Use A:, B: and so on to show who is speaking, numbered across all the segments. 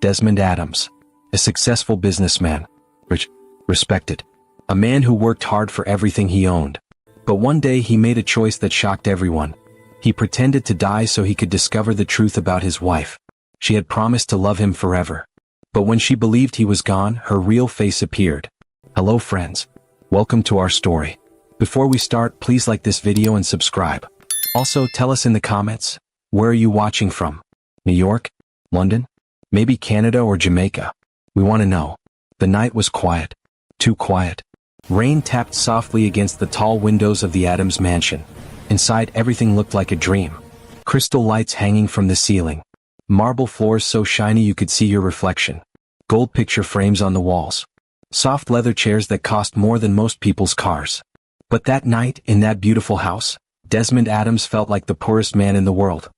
A: Desmond Adams. A successful businessman. Rich, respected. A man who worked hard for everything he owned. But one day he made a choice that shocked everyone. He pretended to die so he could discover the truth about his wife. She had promised to love him forever. But when she believed he was gone, her real face appeared. Hello friends. Welcome to our story. Before we start, please like this video and subscribe. Also, tell us in the comments, where are you watching from? New York? London? Maybe Canada or Jamaica? We want to know. The night was quiet. Too quiet. Rain tapped softly against the tall windows of the Adams mansion. Inside, everything looked like a dream. Crystal lights hanging from the ceiling. Marble floors so shiny you could see your reflection. Gold picture frames on the walls. Soft leather chairs that cost more than most people's cars. But that night, in that beautiful house, Desmond Adams felt like the poorest man in the world.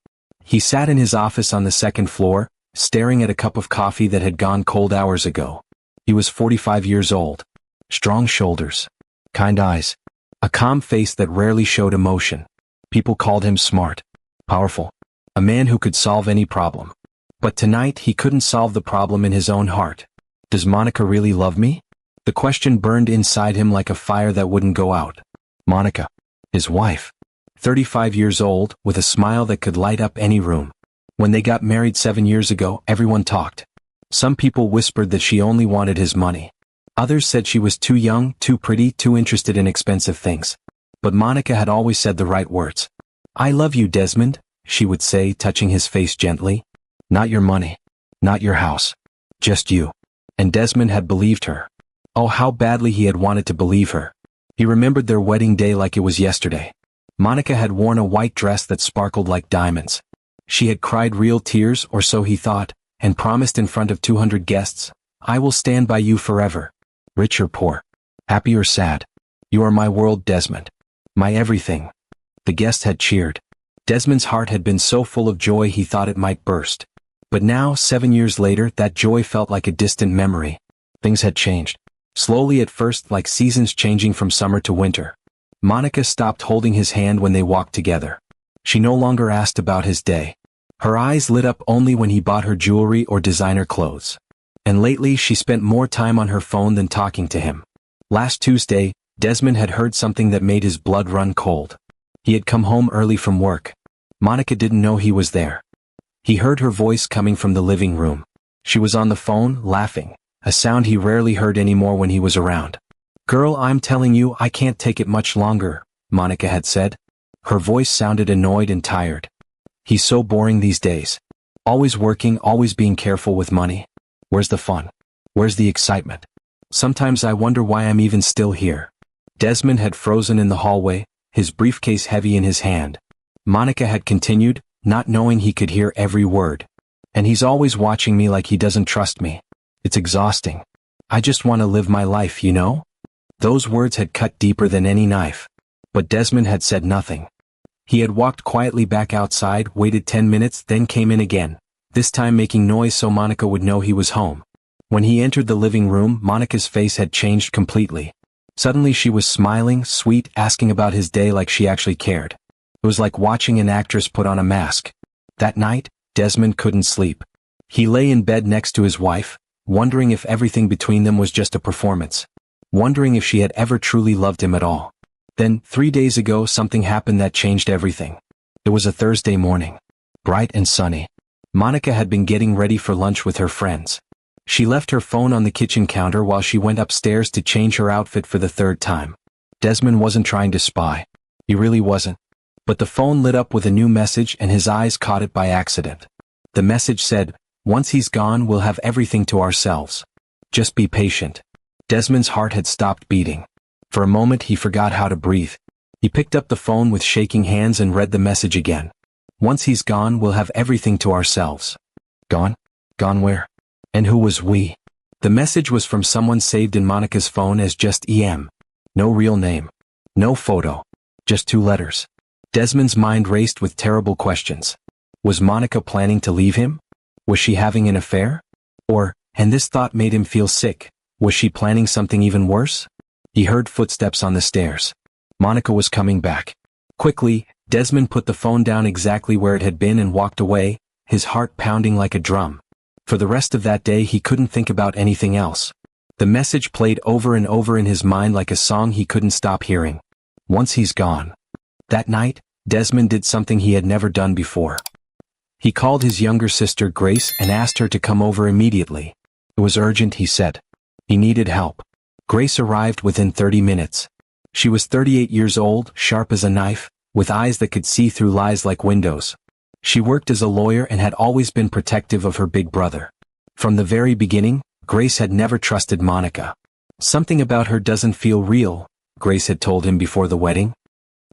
A: He sat in his office on the second floor, staring at a cup of coffee that had gone cold hours ago. He was 45 years old. Strong shoulders. Kind eyes. A calm face that rarely showed emotion. People called him smart. Powerful. A man who could solve any problem. But tonight he couldn't solve the problem in his own heart. Does Monica really love me? The question burned inside him like a fire that wouldn't go out. Monica. His wife. 35 years old, with a smile that could light up any room. When they got married 7 years ago, everyone talked. Some people whispered that she only wanted his money. Others said she was too young, too pretty, too interested in expensive things. But Monica had always said the right words. I love you, Desmond, she would say, touching his face gently. Not your money. Not your house. Just you. And Desmond had believed her. Oh, how badly he had wanted to believe her. He remembered their wedding day like it was yesterday. Monica had worn a white dress that sparkled like diamonds. She had cried real tears, or so he thought, and promised in front of 200 guests, I will stand by you forever. Rich or poor. Happy or sad. You are my world, Desmond. My everything. The guests had cheered. Desmond's heart had been so full of joy he thought it might burst. But now, 7 years later, that joy felt like a distant memory. Things had changed. Slowly at first, like seasons changing from summer to winter. Monica stopped holding his hand when they walked together. She no longer asked about his day. Her eyes lit up only when he bought her jewelry or designer clothes. And lately she spent more time on her phone than talking to him. Last Tuesday, Desmond had heard something that made his blood run cold. He had come home early from work. Monica didn't know he was there. He heard her voice coming from the living room. She was on the phone, laughing, a sound he rarely heard anymore when he was around. Girl, I'm telling you, I can't take it much longer, Monica had said. Her voice sounded annoyed and tired. He's so boring these days. Always working, always being careful with money. Where's the fun? Where's the excitement? Sometimes I wonder why I'm even still here. Desmond had frozen in the hallway, his briefcase heavy in his hand. Monica had continued, not knowing he could hear every word. And he's always watching me like he doesn't trust me. It's exhausting. I just want to live my life, you know? Those words had cut deeper than any knife. But Desmond had said nothing. He had walked quietly back outside, waited 10 minutes, then came in again, this time making noise so Monica would know he was home. When he entered the living room, Monica's face had changed completely. Suddenly she was smiling, sweet, asking about his day like she actually cared. It was like watching an actress put on a mask. That night, Desmond couldn't sleep. He lay in bed next to his wife, wondering if everything between them was just a performance. Wondering if she had ever truly loved him at all. Then, 3 days ago, something happened that changed everything. It was a Thursday morning. Bright and sunny. Monica had been getting ready for lunch with her friends. She left her phone on the kitchen counter while she went upstairs to change her outfit for the third time. Desmond wasn't trying to spy. He really wasn't. But the phone lit up with a new message and his eyes caught it by accident. The message said, once he's gone, we'll have everything to ourselves. Just be patient. Desmond's heart had stopped beating. For a moment he forgot how to breathe. He picked up the phone with shaking hands and read the message again. Once he's gone, we'll have everything to ourselves. Gone? Gone where? And who was we? The message was from someone saved in Monica's phone as just EM. No real name. No photo. Just 2 letters. Desmond's mind raced with terrible questions. Was Monica planning to leave him? Was she having an affair? Or, and this thought made him feel sick, was she planning something even worse? He heard footsteps on the stairs. Monica was coming back. Quickly, Desmond put the phone down exactly where it had been and walked away, his heart pounding like a drum. For the rest of that day he couldn't think about anything else. The message played over and over in his mind like a song he couldn't stop hearing. Once he's gone. That night, Desmond did something he had never done before. He called his younger sister Grace and asked her to come over immediately. It was urgent, he said. He needed help. Grace arrived within 30 minutes. She was 38 years old, sharp as a knife, with eyes that could see through lies like windows. She worked as a lawyer and had always been protective of her big brother. From the very beginning, Grace had never trusted Monica. Something about her doesn't feel real, Grace had told him before the wedding.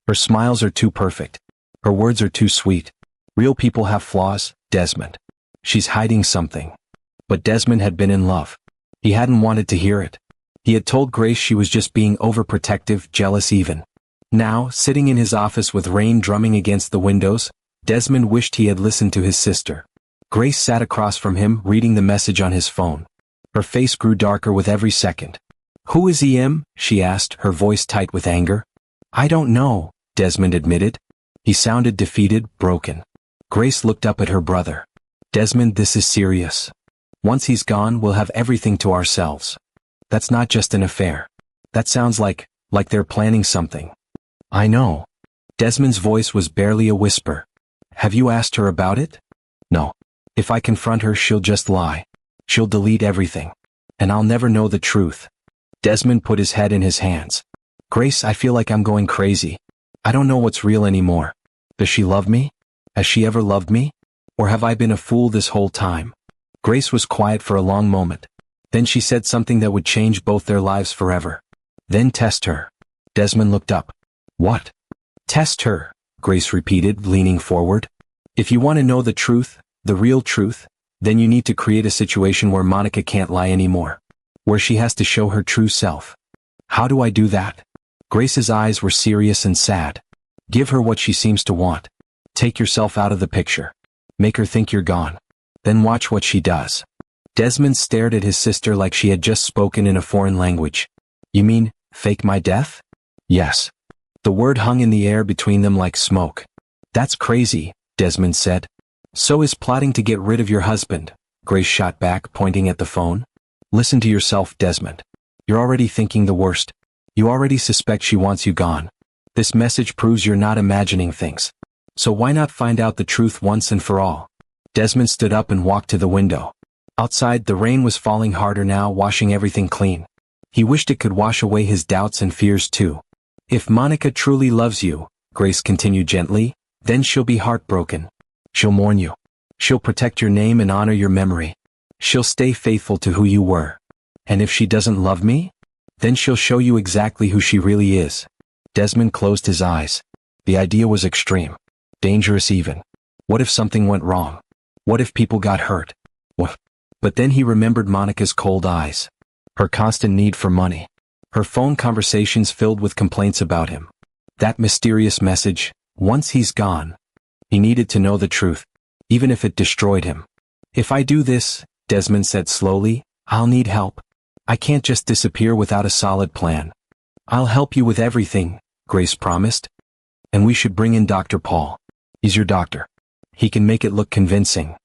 A: Her smiles are too perfect. Her words are too sweet. Real people have flaws, Desmond. She's hiding something. But Desmond had been in love. He hadn't wanted to hear it. He had told Grace she was just being overprotective, jealous even. Now, sitting in his office with rain drumming against the windows, Desmond wished he had listened to his sister. Grace sat across from him, reading the message on his phone. Her face grew darker with every second. "Who is he?" she asked, her voice tight with anger. "I don't know," Desmond admitted. He sounded defeated, broken. Grace looked up at her brother. "Desmond, this is serious. Once he's gone, we'll have everything to ourselves. That's not just an affair. That sounds like they're planning something." "I know." Desmond's voice was barely a whisper. "Have you asked her about it?" "No. If I confront her, she'll just lie. She'll delete everything. And I'll never know the truth." Desmond put his head in his hands. "Grace, I feel like I'm going crazy. I don't know what's real anymore. Does she love me? Has she ever loved me? Or have I been a fool this whole time?" Grace was quiet for a long moment. Then she said something that would change both their lives forever. "Then test her." Desmond looked up. "What?" "Test her," Grace repeated, leaning forward. "If you want to know the truth, the real truth, then you need to create a situation where Monica can't lie anymore. Where she has to show her true self." "How do I do that?" Grace's eyes were serious and sad. "Give her what she seems to want. Take yourself out of the picture. Make her think you're gone. Then watch what she does." Desmond stared at his sister like she had just spoken in a foreign language. "You mean, fake my death?" "Yes." The word hung in the air between them like smoke. "That's crazy," Desmond said. "So is plotting to get rid of your husband," Grace shot back, pointing at the phone. "Listen to yourself, Desmond. You're already thinking the worst. You already suspect she wants you gone. This message proves you're not imagining things. So why not find out the truth once and for all?" Desmond stood up and walked to the window. Outside, the rain was falling harder now, washing everything clean. He wished it could wash away his doubts and fears too. "If Monica truly loves you," Grace continued gently, "then she'll be heartbroken. She'll mourn you. She'll protect your name and honor your memory. She'll stay faithful to who you were. And if she doesn't love me, then she'll show you exactly who she really is." Desmond closed his eyes. The idea was extreme. Dangerous even. What if something went wrong? What if people got hurt? What? But then he remembered Monica's cold eyes. Her constant need for money. Her phone conversations filled with complaints about him. That mysterious message, "Once he's gone." He needed to know the truth, even if it destroyed him. "If I do this," Desmond said slowly, "I'll need help. I can't just disappear without a solid plan." "I'll help you with everything," Grace promised. "And we should bring in Dr. Paul. He's your doctor. He can make it look convincing."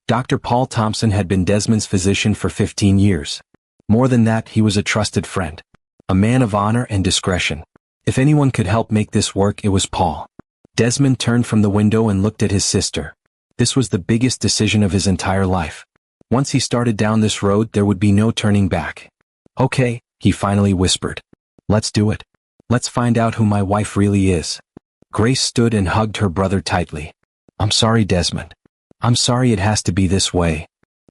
A: Dr. Paul Thompson had been Desmond's physician for 15 years. More than that, he was a trusted friend. A man of honor and discretion. If anyone could help make this work, it was Paul. Desmond turned from the window and looked at his sister. This was the biggest decision of his entire life. Once he started down this road, there would be no turning back. "Okay," he finally whispered. "Let's do it. Let's find out who my wife really is." Grace stood and hugged her brother tightly. "I'm sorry, Desmond. I'm sorry it has to be this way."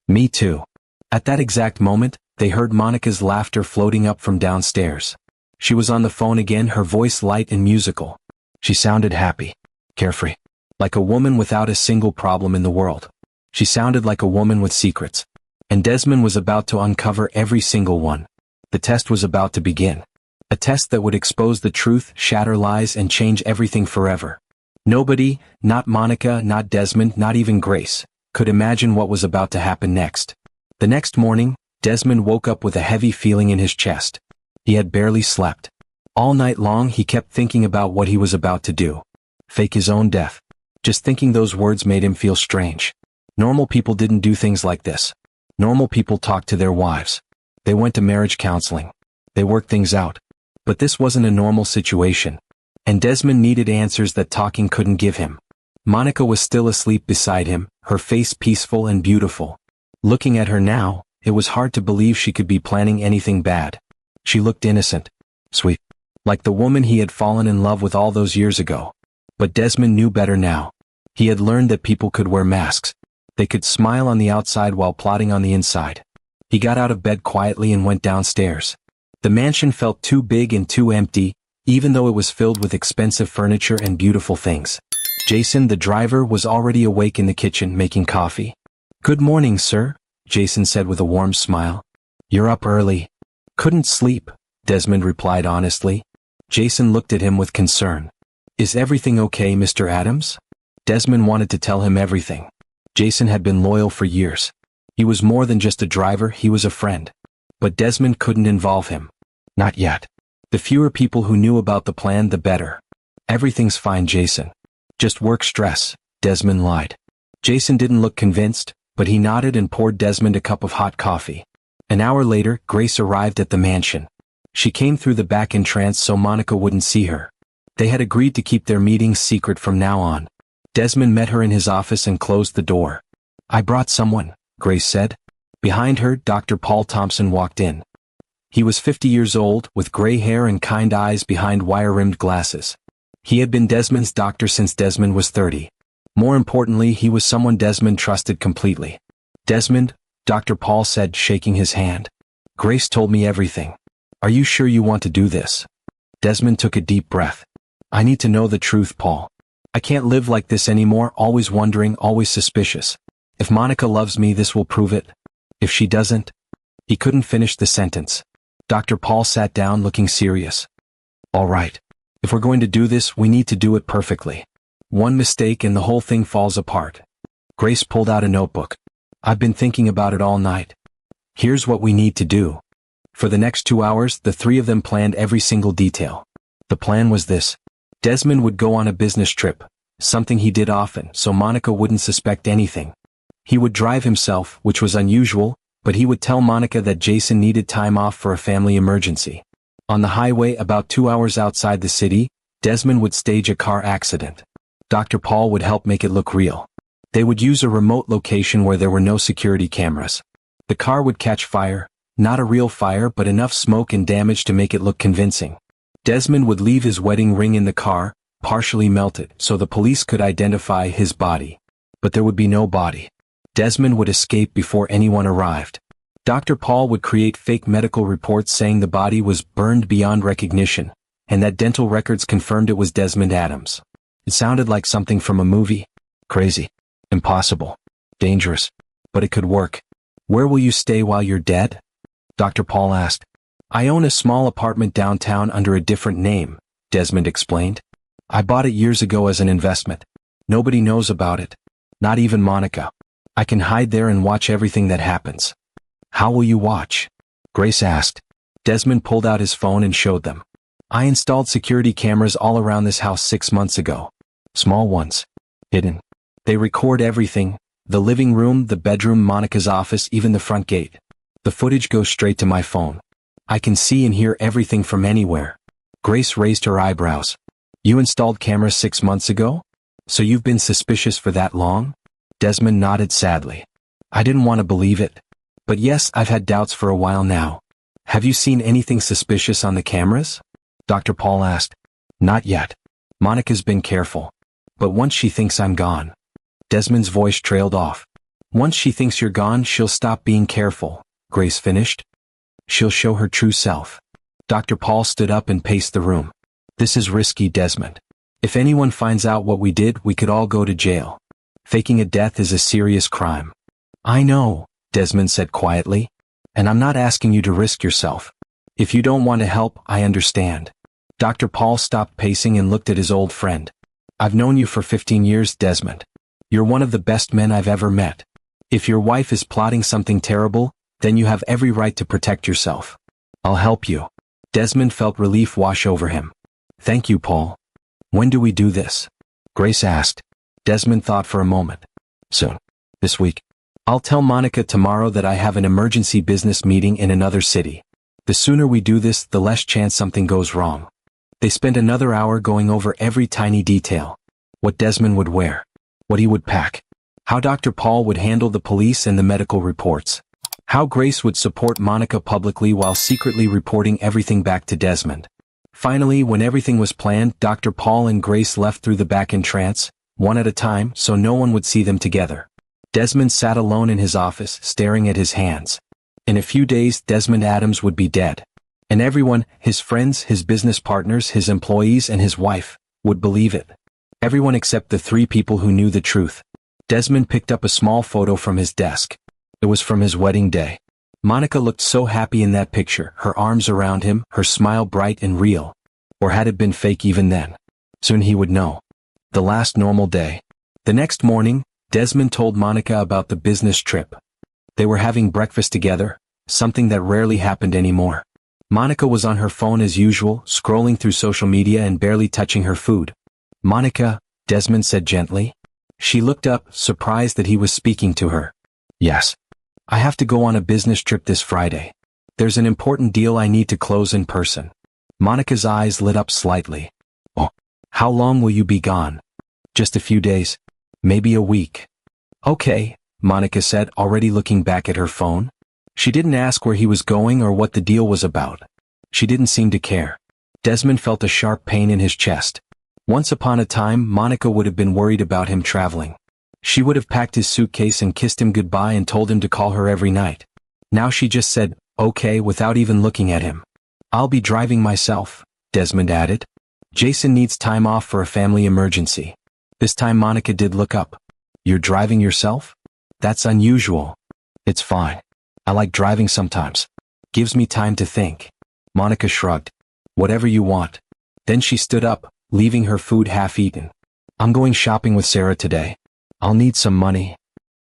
A: "Me too." At that exact moment, they heard Monica's laughter floating up from downstairs. She was on the phone again, her voice light and musical. She sounded happy, carefree, like a woman without a single problem in the world. She sounded like a woman with secrets. And Desmond was about to uncover every single one. The test was about to begin. A test that would expose the truth, shatter lies, and change everything forever. Nobody, not Monica, not Desmond, not even Grace, could imagine what was about to happen next. The next morning, Desmond woke up with a heavy feeling in his chest. He had barely slept. All night long he kept thinking about what he was about to do. Fake his own death. Just thinking those words made him feel strange. Normal people didn't do things like this. Normal people talked to their wives. They went to marriage counseling. They worked things out. But this wasn't a normal situation. And Desmond needed answers that talking couldn't give him. Monica was still asleep beside him, her face peaceful and beautiful. Looking at her now, it was hard to believe she could be planning anything bad. She looked innocent, sweet, like the woman he had fallen in love with all those years ago. But Desmond knew better now. He had learned that people could wear masks. They could smile on the outside while plotting on the inside. He got out of bed quietly and went downstairs. The mansion felt too big and too empty, even though it was filled with expensive furniture and beautiful things. Jason, the driver, was already awake in the kitchen making coffee. "Good morning, sir," Jason said with a warm smile. "You're up early." "Couldn't sleep," Desmond replied honestly. Jason looked at him with concern. "Is everything okay, Mr. Adams?" Desmond wanted to tell him everything. Jason had been loyal for years. He was more than just a driver, he was a friend. But Desmond couldn't involve him. Not yet. The fewer people who knew about the plan, the better. "Everything's fine, Jason. Just work stress," Desmond lied. Jason didn't look convinced, but he nodded and poured Desmond a cup of hot coffee. An hour later, Grace arrived at the mansion. She came through the back entrance so Monica wouldn't see her. They had agreed to keep their meetings secret from now on. Desmond met her in his office and closed the door. "I brought someone," Grace said. Behind her, Dr. Paul Thompson walked in. He was 50 years old, with gray hair and kind eyes behind wire-rimmed glasses. He had been Desmond's doctor since Desmond was 30. More importantly, he was someone Desmond trusted completely. "Desmond," Dr. Paul said, shaking his hand. "Grace told me everything. Are you sure you want to do this?" Desmond took a deep breath. "I need to know the truth, Paul. I can't live like this anymore, always wondering, always suspicious. If Monica loves me, this will prove it. If she doesn't..." He couldn't finish the sentence. Dr. Paul sat down looking serious. "All right. If we're going to do this, we need to do it perfectly. One mistake and the whole thing falls apart." Grace pulled out a notebook. "I've been thinking about it all night. Here's what we need to do." For the next 2 hours, the three of them planned every single detail. The plan was this. Desmond would go on a business trip, something he did often, so Monica wouldn't suspect anything. He would drive himself, which was unusual, but he would tell Monica that Jason needed time off for a family emergency. On the highway, about 2 hours outside the city, Desmond would stage a car accident. Dr. Paul would help make it look real. They would use a remote location where there were no security cameras. The car would catch fire, not a real fire but enough smoke and damage to make it look convincing. Desmond would leave his wedding ring in the car, partially melted, so the police could identify his body. But there would be no body. Desmond would escape before anyone arrived. Dr. Paul would create fake medical reports saying the body was burned beyond recognition, and that dental records confirmed it was Desmond Adams. It sounded like something from a movie. Crazy. Impossible. Dangerous. But it could work. "Where will you stay while you're dead?" Dr. Paul asked. "I own a small apartment downtown under a different name," Desmond explained. "I bought it years ago as an investment. Nobody knows about it. Not even Monica. I can hide there and watch everything that happens." "How will you watch?" Grace asked. Desmond pulled out his phone and showed them. "I installed security cameras all around this house 6 months ago. Small ones. Hidden. They record everything, the living room, the bedroom, Monica's office, even the front gate. The footage goes straight to my phone. I can see and hear everything from anywhere." Grace raised her eyebrows. "You installed cameras 6 months ago? So you've been suspicious for that long?" Desmond nodded sadly. "I didn't want to believe it. But yes, I've had doubts for a while now." "Have you seen anything suspicious on the cameras?" Dr. Paul asked. "Not yet. Monica's been careful. But once she thinks I'm gone..." Desmond's voice trailed off. "Once she thinks you're gone, she'll stop being careful," Grace finished. "She'll show her true self." Dr. Paul stood up and paced the room. "This is risky, Desmond. If anyone finds out what we did, we could all go to jail. Faking a death is a serious crime." "I know," Desmond said quietly. "And I'm not asking you to risk yourself. If you don't want to help, I understand." Dr. Paul stopped pacing and looked at his old friend. "I've known you for 15 years, Desmond. You're one of the best men I've ever met. If your wife is plotting something terrible, then you have every right to protect yourself. I'll help you." Desmond felt relief wash over him. "Thank you, Paul. When do we do this?" Grace asked. Desmond thought for a moment. "Soon. This week. I'll tell Monica tomorrow that I have an emergency business meeting in another city. The sooner we do this, the less chance something goes wrong. They spent another hour going over every tiny detail. What Desmond would wear. What he would pack. How Dr. Paul would handle the police and the medical reports. How Grace would support Monica publicly while secretly reporting everything back to Desmond. Finally, when everything was planned, Dr. Paul and Grace left through the back entrance, one at a time, so no one would see them together. Desmond sat alone in his office, staring at his hands. In a few days, Desmond Adams would be dead. And everyone, his friends, his business partners, his employees, and his wife, would believe it. Everyone except the 3 people who knew the truth. Desmond picked up a small photo from his desk. It was from his wedding day. Monica looked so happy in that picture, her arms around him, her smile bright and real. Or had it been fake even then? Soon he would know. The last normal day. The next morning, Desmond told Monica about the business trip. They were having breakfast together, something that rarely happened anymore. Monica was on her phone as usual, scrolling through social media and barely touching her food. "Monica," Desmond said gently. She looked up, surprised that he was speaking to her. "Yes. I have to go on a business trip this Friday. There's an important deal I need to close in person." Monica's eyes lit up slightly. "Oh, how long will you be gone?" "Just a few days. Maybe a week." "Okay," Monica said, already looking back at her phone. She didn't ask where he was going or what the deal was about. She didn't seem to care. Desmond felt a sharp pain in his chest. Once upon a time, Monica would have been worried about him traveling. She would have packed his suitcase and kissed him goodbye and told him to call her every night. Now she just said, "Okay," without even looking at him. "I'll be driving myself," Desmond added. "Jason needs time off for a family emergency." This time Monica did look up. "You're driving yourself? That's unusual." "It's fine. I like driving sometimes. Gives me time to think." Monica shrugged. "Whatever you want." Then she stood up, leaving her food half-eaten. "I'm going shopping with Sarah today. I'll need some money."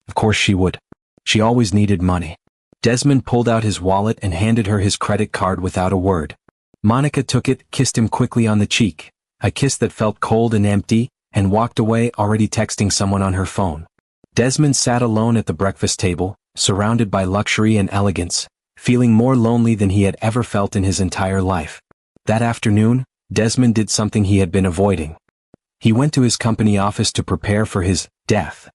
A: Of course she would. She always needed money. Desmond pulled out his wallet and handed her his credit card without a word. Monica took it, kissed him quickly on the cheek, a kiss that felt cold and empty, and walked away, already texting someone on her phone. Desmond sat alone at the breakfast table, surrounded by luxury and elegance, feeling more lonely than he had ever felt in his entire life. That afternoon, Desmond did something he had been avoiding. He went to his company office to prepare for his death.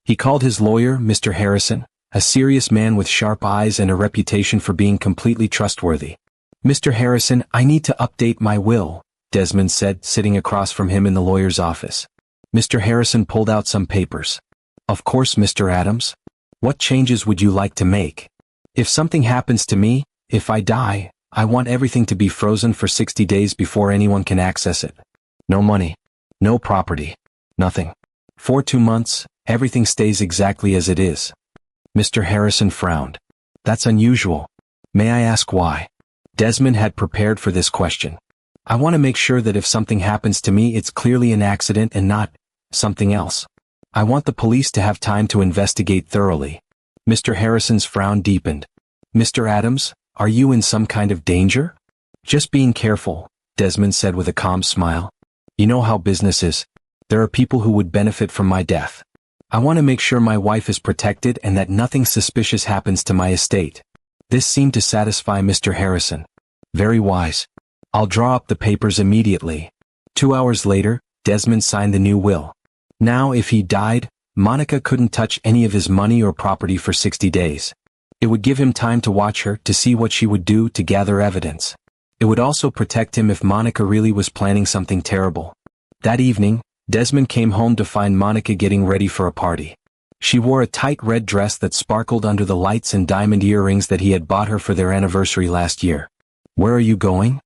A: He called his lawyer, Mr. Harrison, a serious man with sharp eyes and a reputation for being completely trustworthy. "Mr. Harrison, I need to update my will," Desmond said, sitting across from him in the lawyer's office. Mr. Harrison pulled out some papers. "Of course, Mr. Adams. What changes would you like to make? If something happens to me, if I die, I want everything to be frozen for 60 days before anyone can access it. No money. No property. Nothing. For 2 months, everything stays exactly as it is." Mr. Harrison frowned. "That's unusual. May I ask why?" Desmond had prepared for this question. "I want to make sure that if something happens to me, it's clearly an accident and not something else. I want the police to have time to investigate thoroughly." Mr. Harrison's frown deepened. "Mr. Adams, are you in some kind of danger?" "Just being careful," Desmond said with a calm smile. "You know how business is. There are people who would benefit from my death. I want to make sure my wife is protected and that nothing suspicious happens to my estate." This seemed to satisfy Mr. Harrison. "Very wise. I'll draw up the papers immediately." 2 hours later, Desmond signed the new will. Now, if he died, Monica couldn't touch any of his money or property for 60 days. It would give him time to watch her, to see what she would do, to gather evidence. It would also protect him if Monica really was planning something terrible. That evening, Desmond came home to find Monica getting ready for a party. She wore a tight red dress that sparkled under the lights and diamond earrings that he had bought her for their anniversary last year. "Where are you going?"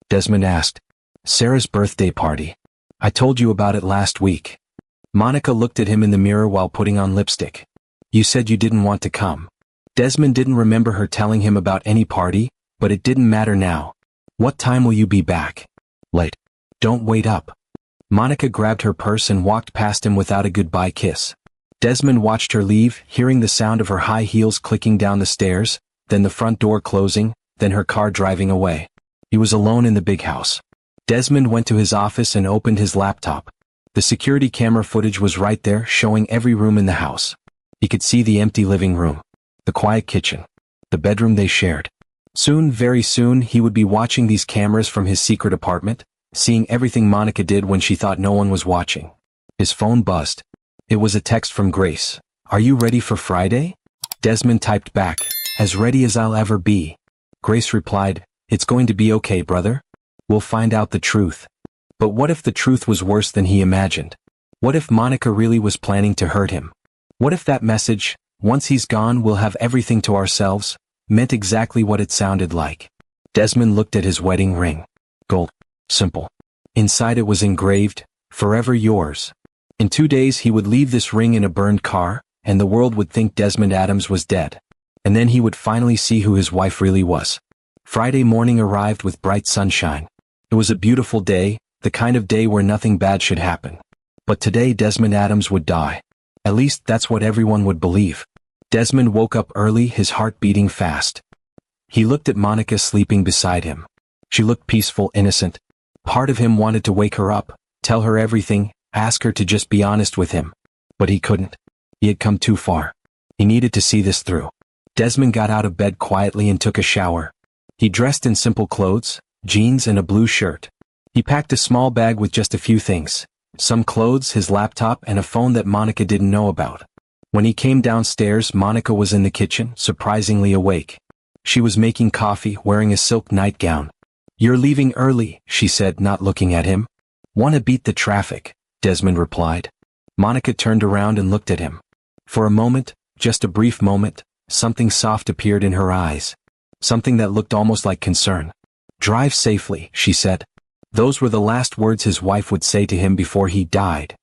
A: Desmond asked. "Sarah's birthday party. I told you about it last week." Monica looked at him in the mirror while putting on lipstick. "You said you didn't want to come." Desmond didn't remember her telling him about any party, but it didn't matter now. "What time will you be back?" "Late." "Don't wait up." Monica grabbed her purse and walked past him without a goodbye kiss. Desmond watched her leave, hearing the sound of her high heels clicking down the stairs, then the front door closing, then her car driving away. He was alone in the big house. Desmond went to his office and opened his laptop. The security camera footage was right there, showing every room in the house. He could see the empty living room, the quiet kitchen, the bedroom they shared. Soon, very soon, he would be watching these cameras from his secret apartment, seeing everything Monica did when she thought no one was watching. His phone buzzed. It was a text from Grace. "Are you ready for Friday?" Desmond typed back, "As ready as I'll ever be." Grace replied, "It's going to be okay, brother. We'll find out the truth." But what if the truth was worse than he imagined? What if Monica really was planning to hurt him? What if that message, "Once he's gone, we'll have everything to ourselves," meant exactly what it sounded like? Desmond looked at his wedding ring. Gold. Simple. Inside it was engraved, "Forever yours." In 2 days he would leave this ring in a burned car, and the world would think Desmond Adams was dead. And then he would finally see who his wife really was. Friday morning arrived with bright sunshine. It was a beautiful day, the kind of day where nothing bad should happen. But today Desmond Adams would die. At least that's what everyone would believe. Desmond woke up early, his heart beating fast. He looked at Monica sleeping beside him. She looked peaceful, innocent. Part of him wanted to wake her up, tell her everything, ask her to just be honest with him. But he couldn't. He had come too far. He needed to see this through. Desmond got out of bed quietly and took a shower. He dressed in simple clothes, jeans and a blue shirt. He packed a small bag with just a few things. Some clothes, his laptop, and a phone that Monica didn't know about. When he came downstairs, Monica was in the kitchen, surprisingly awake. She was making coffee, wearing a silk nightgown. "You're leaving early," she said, not looking at him. "Wanna beat the traffic," Desmond replied. Monica turned around and looked at him. For a moment, just a brief moment, something soft appeared in her eyes. Something that looked almost like concern. "Drive safely," she said. Those were the last words his wife would say to him before he died.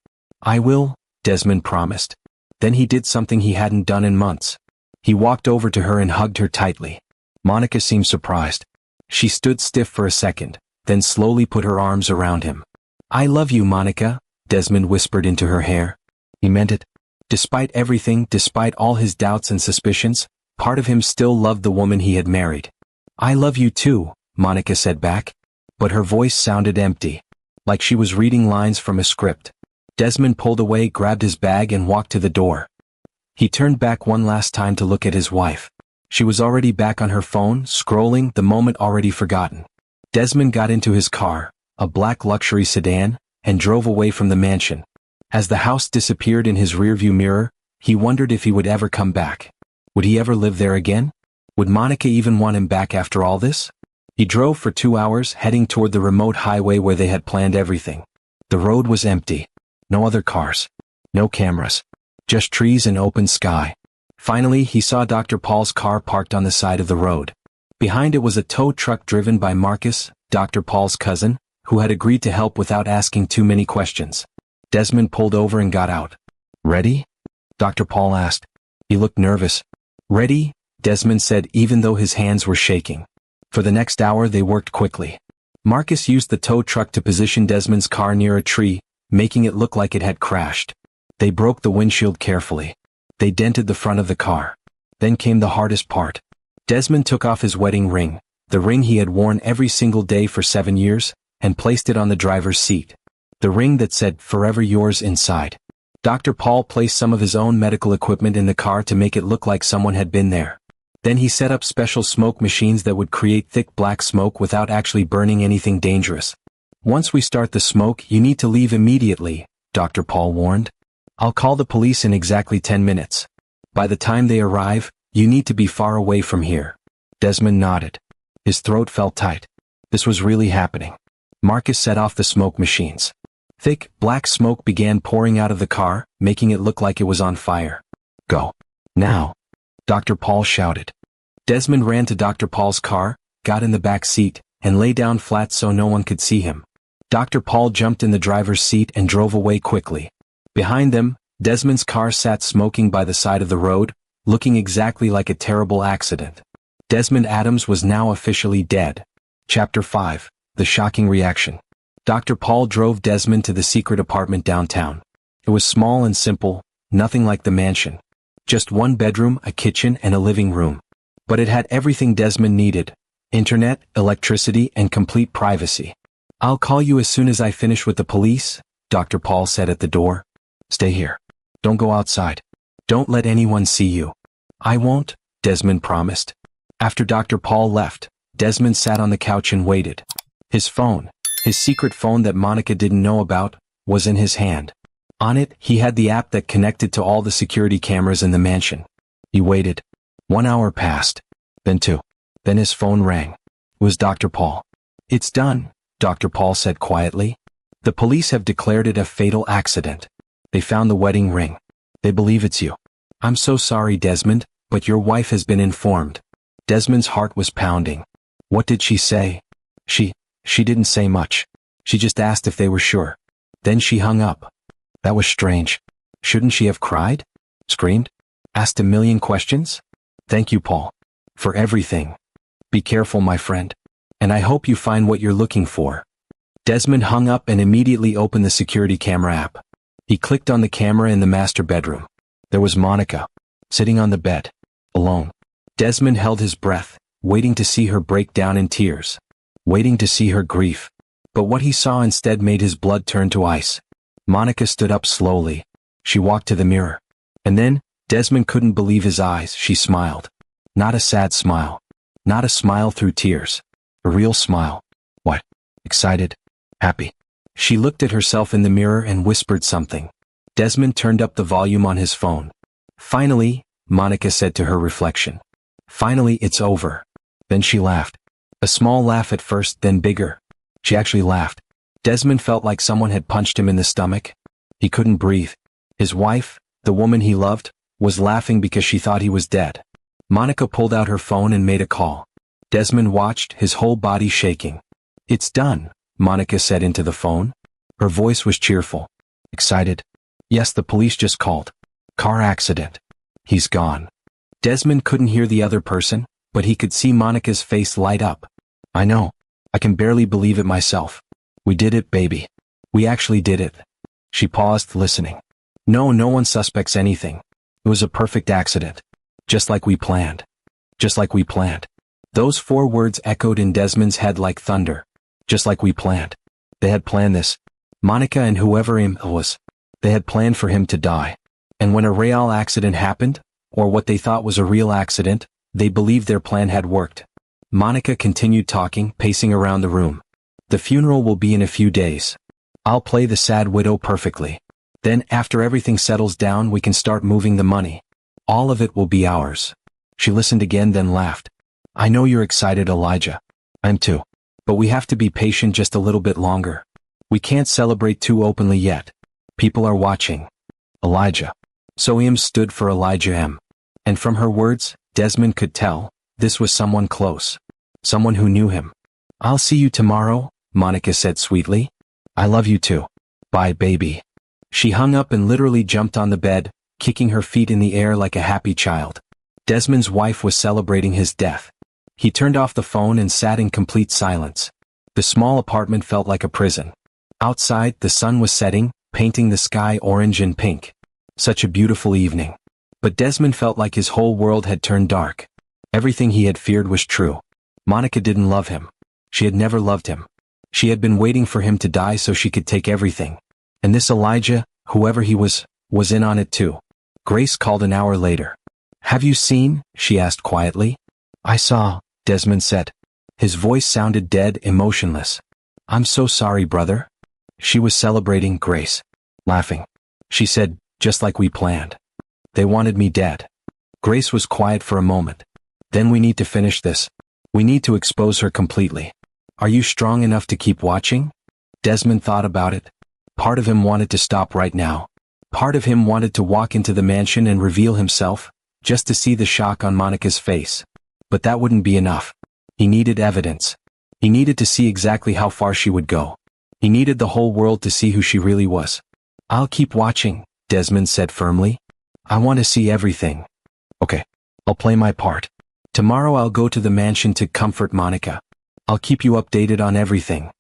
A: "I will," Desmond promised. Then he did something he hadn't done in months. He walked over to her and hugged her tightly. Monica seemed surprised. She stood stiff for a second, then slowly put her arms around him. "I love you, Monica," Desmond whispered into her hair. He meant it. Despite everything, despite all his doubts and suspicions, part of him still loved the woman he had married. "I love you too," Monica said back. But her voice sounded empty, like she was reading lines from a script. Desmond pulled away, grabbed his bag and walked to the door. He turned back one last time to look at his wife. She was already back on her phone, scrolling, the moment already forgotten. Desmond got into his car, a black luxury sedan, and drove away from the mansion. As the house disappeared in his rearview mirror, he wondered if he would ever come back. Would he ever live there again? Would Monica even want him back after all this? He drove for 2 hours, heading toward the remote highway where they had planned everything. The road was empty. No other cars. No cameras. Just trees and open sky. Finally, he saw Dr. Paul's car parked on the side of the road. Behind it was a tow truck driven by Marcus, Dr. Paul's cousin, who had agreed to help without asking too many questions. Desmond pulled over and got out. "Ready?" Dr. Paul asked. He looked nervous. "Ready?" Desmond said, even though his hands were shaking. For the next hour they worked quickly. Marcus used the tow truck to position Desmond's car near a tree, making it look like it had crashed. They broke the windshield carefully. They dented the front of the car. Then came the hardest part. Desmond took off his wedding ring, the ring he had worn every single day for 7 years, and placed it on the driver's seat. The ring that said, "Forever yours" inside. Dr. Paul placed some of his own medical equipment in the car to make it look like someone had been there. Then he set up special smoke machines that would create thick black smoke without actually burning anything dangerous. "Once we start the smoke, you need to leave immediately," Dr. Paul warned. "I'll call the police in exactly 10 minutes. By the time they arrive, you need to be far away from here." Desmond nodded. His throat felt tight. This was really happening. Marcus set off the smoke machines. Thick, black smoke began pouring out of the car, making it look like it was on fire. "Go. Now," Dr. Paul shouted. Desmond ran to Dr. Paul's car, got in the back seat, and lay down flat so no one could see him. Dr. Paul jumped in the driver's seat and drove away quickly. Behind them, Desmond's car sat smoking by the side of the road, looking exactly like a terrible accident. Desmond Adams was now officially dead. Chapter 5. The Shocking Reaction. Dr. Paul drove Desmond to the secret apartment downtown. It was small and simple, nothing like the mansion. Just one bedroom, a kitchen, and a living room. But it had everything Desmond needed: internet, electricity, and complete privacy. "I'll call you as soon as I finish with the police," Dr. Paul said at the door. "Stay here. Don't go outside." Don't let anyone see you. I won't, Desmond promised. After Dr. Paul left, Desmond sat on the couch and waited. His phone, his secret phone that Monica didn't know about, was in his hand. On it, he had the app that connected to all the security cameras in the mansion. He waited. 1 hour passed. Then 2. Then his phone rang. It was Dr. Paul. It's done, Dr. Paul said quietly. The police have declared it a fatal accident. They found the wedding ring. They believe it's you. I'm so sorry, Desmond, but your wife has been informed. Desmond's heart was pounding. What did she say? She didn't say much. She just asked if they were sure. Then she hung up. That was strange. Shouldn't she have cried? Screamed? Asked a million questions? Thank you, Paul. For everything. Be careful, my friend. And I hope you find what you're looking for. Desmond hung up and immediately opened the security camera app. He clicked on the camera in the master bedroom. There was Monica, sitting on the bed, alone. Desmond held his breath, waiting to see her break down in tears, waiting to see her grief. But what he saw instead made his blood turn to ice. Monica stood up slowly. She walked to the mirror. And then, Desmond couldn't believe his eyes. She smiled. Not a sad smile. Not a smile through tears. A real smile. What? Excited? Happy. She looked at herself in the mirror and whispered something. Desmond turned up the volume on his phone. Finally, Monica said to her reflection. Finally, it's over. Then she laughed. A small laugh at first, then bigger. She actually laughed. Desmond felt like someone had punched him in the stomach. He couldn't breathe. His wife, the woman he loved, was laughing because she thought he was dead. Monica pulled out her phone and made a call. Desmond watched, his whole body shaking. It's done, Monica said into the phone. Her voice was cheerful. Excited. Yes, the police just called. Car accident. He's gone. Desmond couldn't hear the other person, but he could see Monica's face light up. I know. I can barely believe it myself. We did it, baby. We actually did it. She paused, listening. No one suspects anything. It was a perfect accident. Just like we planned. Just like we planned. Those 4 words echoed in Desmond's head like thunder. Just like we planned. They had planned this. Monica and whoever him was. They had planned for him to die. And when a real accident happened, or what they thought was a real accident, they believed their plan had worked. Monica continued talking, pacing around the room. The funeral will be in a few days. I'll play the sad widow perfectly. Then, after everything settles down, we can start moving the money. All of it will be ours. She listened again, then laughed. I know you're excited, Elijah. I'm too. But we have to be patient just a little bit longer. We can't celebrate too openly yet. People are watching. Elijah. So M stood for Elijah M. And from her words, Desmond could tell, this was someone close. Someone who knew him. I'll see you tomorrow, Monica said sweetly. I love you too. Bye, baby. She hung up and literally jumped on the bed, kicking her feet in the air like a happy child. Desmond's wife was celebrating his death. He turned off the phone and sat in complete silence. The small apartment felt like a prison. Outside, the sun was setting, painting the sky orange and pink. Such a beautiful evening. But Desmond felt like his whole world had turned dark. Everything he had feared was true. Monica didn't love him. She had never loved him. She had been waiting for him to die so she could take everything. And this Elijah, whoever he was in on it too. Grace called an hour later. Have you seen? She asked quietly. I saw, Desmond said. His voice sounded dead, emotionless. I'm so sorry, brother. She was celebrating, Grace. Laughing. She said, just like we planned. They wanted me dead. Grace was quiet for a moment. Then we need to finish this. We need to expose her completely. Are you strong enough to keep watching? Desmond thought about it. Part of him wanted to stop right now. Part of him wanted to walk into the mansion and reveal himself, just to see the shock on Monica's face. But that wouldn't be enough. He needed evidence. He needed to see exactly how far she would go. He needed the whole world to see who she really was. I'll keep watching, Desmond said firmly. I want to see everything. Okay, I'll play my part. Tomorrow I'll go to the mansion to comfort Monica. I'll keep you updated on everything.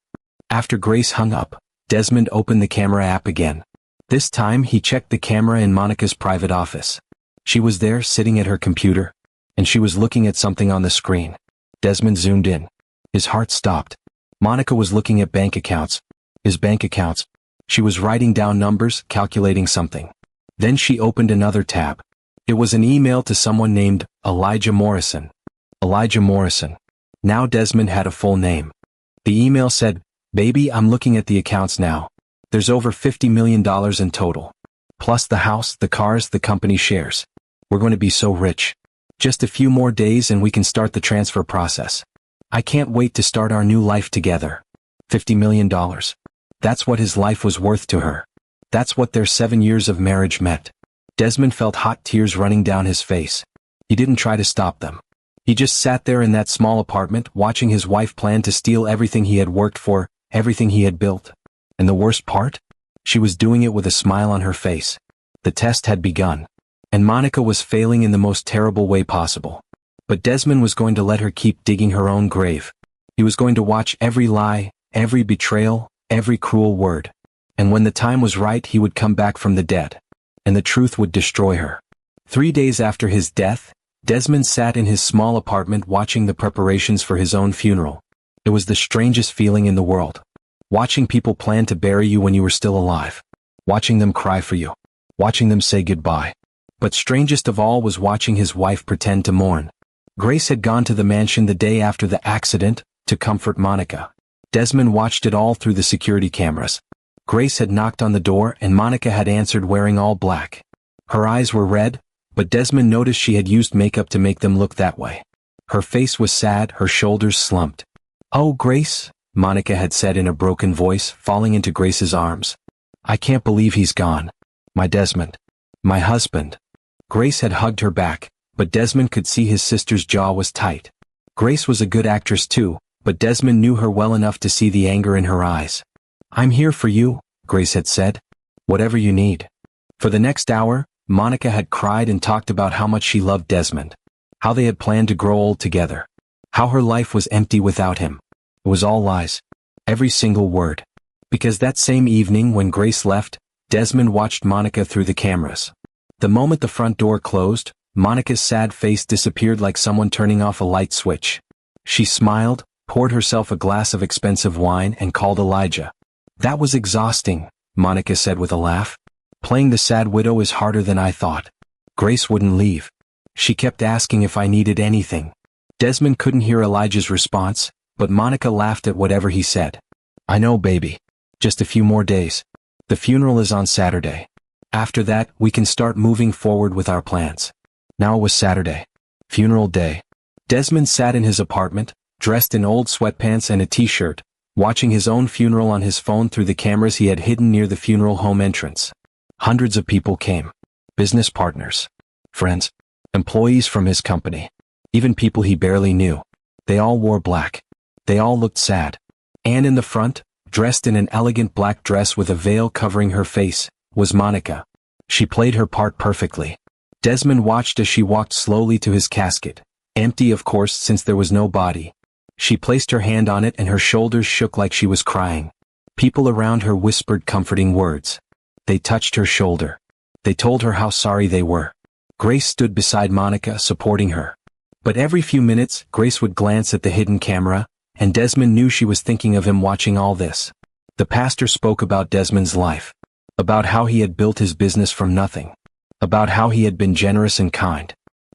A: After Grace hung up, Desmond opened the camera app again. This time he checked the camera in Monica's private office. She was there sitting at her computer, and she was looking at something on the screen. Desmond zoomed in. His heart stopped. Monica was looking at bank accounts. His bank accounts. She was writing down numbers, calculating something. Then she opened another tab. It was an email to someone named Elijah Morrison. Elijah Morrison. Now Desmond had a full name. The email said, "Baby, I'm looking at the accounts now. There's over $50 million in total. Plus the house, the cars, the company shares. We're going to be so rich. Just a few more days and we can start the transfer process. I can't wait to start our new life together." $50 million. That's what his life was worth to her. That's what their 7 years of marriage meant. Desmond felt hot tears running down his face. He didn't try to stop them. He just sat there in that small apartment watching his wife plan to steal everything he had worked for, everything he had built. And the worst part? She was doing it with a smile on her face. The test had begun. And Monica was failing in the most terrible way possible. But Desmond was going to let her keep digging her own grave. He was going to watch every lie, every betrayal, every cruel word. And when the time was right, he would come back from the dead. And the truth would destroy her. 3 days after his death, Desmond sat in his small apartment watching the preparations for his own funeral. It was the strangest feeling in the world. Watching people plan to bury you when you were still alive. Watching them cry for you. Watching them say goodbye. But strangest of all was watching his wife pretend to mourn. Grace had gone to the mansion the day after the accident to comfort Monica. Desmond watched it all through the security cameras. Grace had knocked on the door and Monica had answered wearing all black. Her eyes were red, but Desmond noticed she had used makeup to make them look that way. Her face was sad, her shoulders slumped. "Oh, Grace," Monica had said in a broken voice, falling into Grace's arms. "I can't believe he's gone. My Desmond. My husband." Grace had hugged her back, but Desmond could see his sister's jaw was tight. Grace was a good actress too, but Desmond knew her well enough to see the anger in her eyes. "I'm here for you," Grace had said. "Whatever you need." For the next hour, Monica had cried and talked about how much she loved Desmond. How they had planned to grow old together. How her life was empty without him. It was all lies. Every single word. Because that same evening when Grace left, Desmond watched Monica through the cameras. The moment the front door closed, Monica's sad face disappeared like someone turning off a light switch. She smiled, poured herself a glass of expensive wine and called Elijah. "That was exhausting," Monica said with a laugh. "Playing the sad widow is harder than I thought." Grace wouldn't leave. She kept asking if I needed anything. Desmond couldn't hear Elijah's response, but Monica laughed at whatever he said. "I know, baby. Just a few more days. The funeral is on Saturday. After that, we can start moving forward with our plans." Now it was Saturday. Funeral day. Desmond sat in his apartment, dressed in old sweatpants and a t-shirt, watching his own funeral on his phone through the cameras he had hidden near the funeral home entrance. Hundreds of people came. Business partners. Friends. Employees from his company. Even people he barely knew. They all wore black. They all looked sad. And in the front, dressed in an elegant black dress with a veil covering her face, was Monica. She played her part perfectly. Desmond watched as she walked slowly to his casket. Empty, of course, since there was no body. She placed her hand on it and her shoulders shook like she was crying. People around her whispered comforting words. They touched her shoulder. They told her how sorry they were. Grace stood beside Monica, supporting her. But every few minutes, Grace would glance at the hidden camera, and Desmond knew she was thinking of him watching all this. The pastor spoke about Desmond's life. About how he had built his business from nothing. About how he had been generous and kind.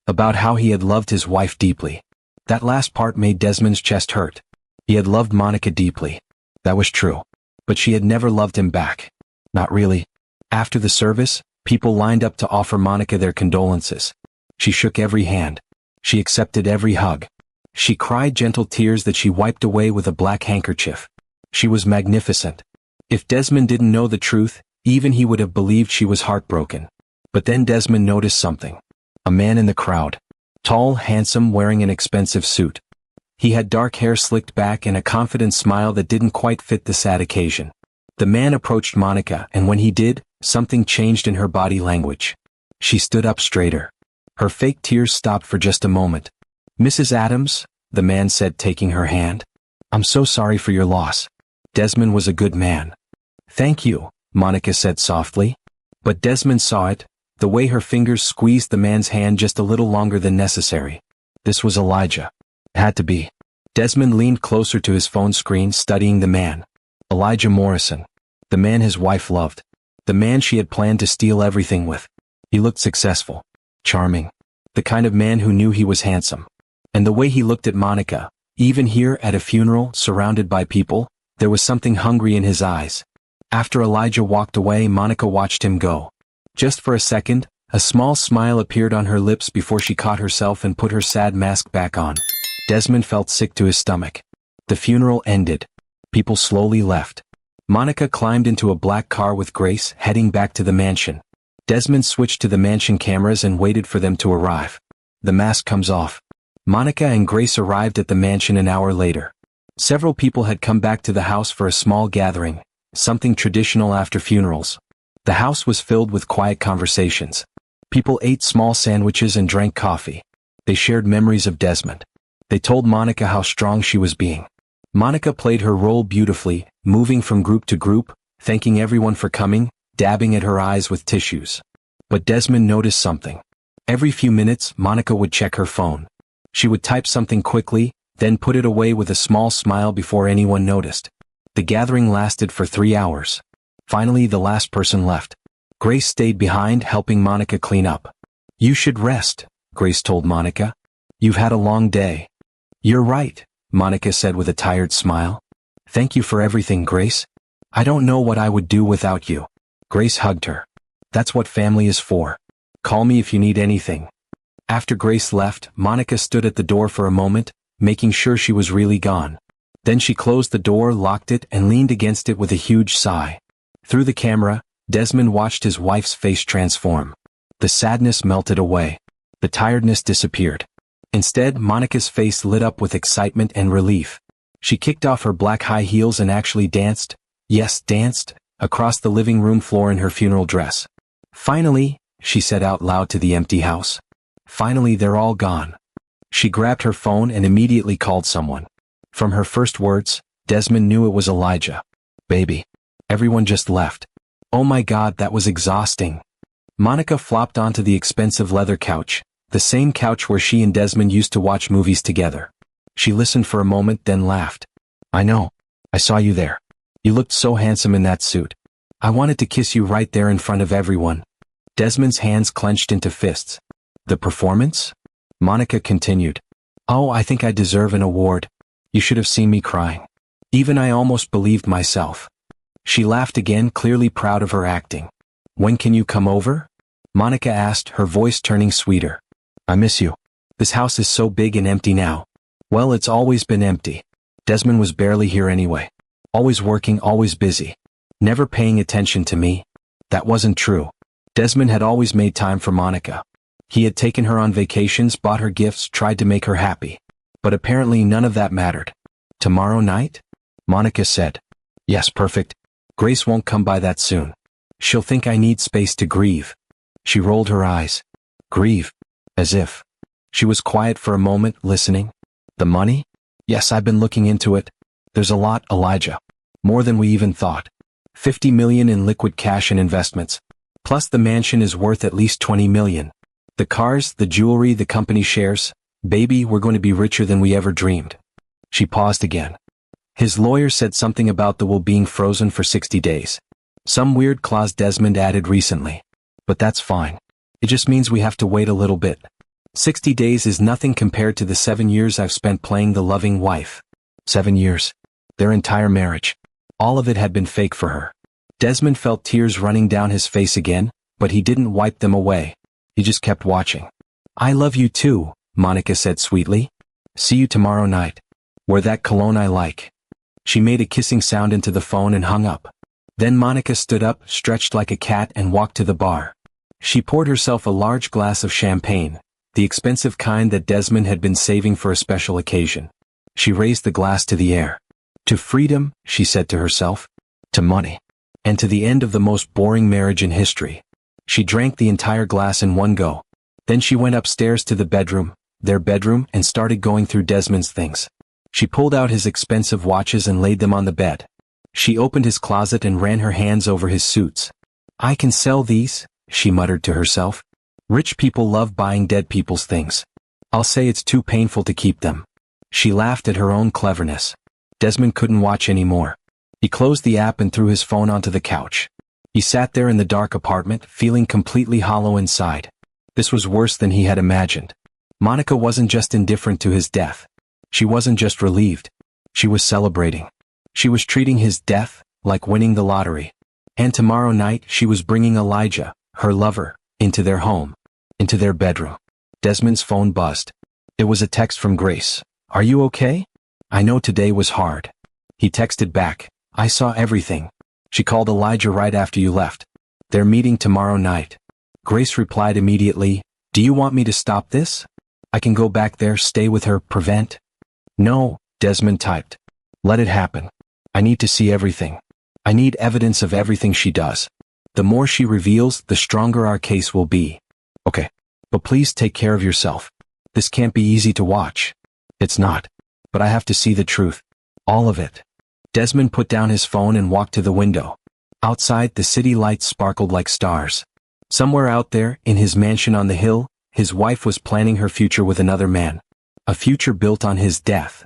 A: About how he had loved his wife deeply. That last part made Desmond's chest hurt. He had loved Monica deeply. That was true. But she had never loved him back. Not really. After the service, people lined up to offer Monica their condolences. She shook every hand. She accepted every hug. She cried gentle tears that she wiped away with a black handkerchief. She was magnificent. If Desmond didn't know the truth, even he would have believed she was heartbroken. But then Desmond noticed something. A man in the crowd. Tall, handsome, wearing an expensive suit. He had dark hair slicked back and a confident smile that didn't quite fit the sad occasion. The man approached Monica, and when he did, something changed in her body language. She stood up straighter. Her fake tears stopped for just a moment. "Mrs. Adams," the man said, taking her hand. "I'm so sorry for your loss. Desmond was a good man." "Thank you," Monica said softly. But Desmond saw it, the way her fingers squeezed the man's hand just a little longer than necessary. This was Elijah. It had to be. Desmond leaned closer to his phone screen, studying the man. Elijah Morrison. The man his wife loved. The man she had planned to steal everything with. He looked successful. charming. The kind of man who knew he was handsome. And the way he looked at Monica, even here at a funeral surrounded by people, there was something hungry in his eyes. After Elijah walked away, Monica watched him go. Just for a second, a small smile appeared on her lips before she caught herself and put her sad mask back on. Desmond felt sick to his stomach. The funeral ended. People slowly left. Monica climbed into a black car with Grace, heading back to the mansion. Desmond switched to the mansion cameras and waited for them to arrive. The mask comes off. Monica and Grace arrived at the mansion an hour later. Several people had come back to the house for a small gathering, something traditional after funerals. The house was filled with quiet conversations. People ate small sandwiches and drank coffee. They shared memories of Desmond. They told Monica how strong she was being. Monica played her role beautifully, moving from group to group, thanking everyone for coming, dabbing at her eyes with tissues. But Desmond noticed something. Every few minutes, Monica would check her phone. She would type something quickly, then put it away with a small smile before anyone noticed. The gathering lasted for 3 hours. Finally, the last person left. Grace stayed behind, helping Monica clean up. "You should rest," Grace told Monica. "You've had a long day." "You're right," Monica said with a tired smile. "Thank you for everything, Grace. I don't know what I would do without you." Grace hugged her. "That's what family is for. Call me if you need anything." After Grace left, Monica stood at the door for a moment, making sure she was really gone. Then she closed the door, locked it, and leaned against it with a huge sigh. Through the camera, Desmond watched his wife's face transform. The sadness melted away. The tiredness disappeared. Instead, Monica's face lit up with excitement and relief. She kicked off her black high heels and actually danced, yes, danced, across the living room floor in her funeral dress. "Finally," she said out loud to the empty house. "Finally, they're all gone." She grabbed her phone and immediately called someone. From her first words, Desmond knew it was Elijah. "Baby. Everyone just left." "Oh my God, that was exhausting." Monica flopped onto the expensive leather couch, the same couch where she and Desmond used to watch movies together. She listened for a moment, then laughed. "I know. I saw you there. You looked so handsome in that suit. I wanted to kiss you right there in front of everyone." Desmond's hands clenched into fists. "The performance?" Monica continued. "Oh, I think I deserve an award. You should have seen me crying. Even I almost believed myself." She laughed again, clearly proud of her acting. "When can you come over?" Monica asked, her voice turning sweeter. "I miss you. This house is so big and empty now." "Well, it's always been empty. Desmond was barely here anyway. Always working, always busy. Never paying attention to me." That wasn't true. Desmond had always made time for Monica. He had taken her on vacations, bought her gifts, tried to make her happy. But apparently none of that mattered. "Tomorrow night?" Monica said. "Yes, perfect. Grace won't come by that soon. She'll think I need space to grieve." She rolled her eyes. "Grieve? As if." She was quiet for a moment, listening. "The money? Yes, I've been looking into it. There's a lot, Elijah. More than we even thought. 50 million in liquid cash and investments. Plus the mansion is worth at least 20 million. The cars, the jewelry, the company shares. Baby, we're going to be richer than we ever dreamed." She paused again. "His lawyer said something about the will being frozen for 60 days. Some weird clause Desmond added recently. But that's fine. It just means we have to wait a little bit. 60 days is nothing compared to the 7 years I've spent playing the loving wife." 7 years. Their entire marriage. All of it had been fake for her. Desmond felt tears running down his face again, but he didn't wipe them away. He just kept watching. "I love you too," Monica said sweetly. "See you tomorrow night. Wear that cologne I like." She made a kissing sound into the phone and hung up. Then Monica stood up, stretched like a cat, and walked to the bar. She poured herself a large glass of champagne, the expensive kind that Desmond had been saving for a special occasion. She raised the glass to the air. "To freedom," she said to herself. "To money. And to the end of the most boring marriage in history." She drank the entire glass in one go. Then she went upstairs to the bedroom, their bedroom, and started going through Desmond's things. She pulled out his expensive watches and laid them on the bed. She opened his closet and ran her hands over his suits. "I can sell these," she muttered to herself. "Rich people love buying dead people's things. I'll say it's too painful to keep them." She laughed at her own cleverness. Desmond couldn't watch anymore. He closed the app and threw his phone onto the couch. He sat there in the dark apartment, feeling completely hollow inside. This was worse than he had imagined. Monica wasn't just indifferent to his death. She wasn't just relieved. She was celebrating. She was treating his death like winning the lottery. And tomorrow night she was bringing Elijah, her lover, into their home, into their bedroom. Desmond's phone buzzed. It was a text from Grace. "Are you okay? I know today was hard." He texted back, "I saw everything. She called Elijah right after you left. They're meeting tomorrow night." Grace replied immediately, "Do you want me to stop this? I can go back there, stay with her, prevent?" "No," Desmond typed. "Let it happen. I need to see everything. I need evidence of everything she does. The more she reveals, the stronger our case will be." "Okay. But please take care of yourself. This can't be easy to watch." "It's not. But I have to see the truth. All of it." Desmond put down his phone and walked to the window. Outside, the city lights sparkled like stars. Somewhere out there, in his mansion on the hill, his wife was planning her future with another man. A future built on his death.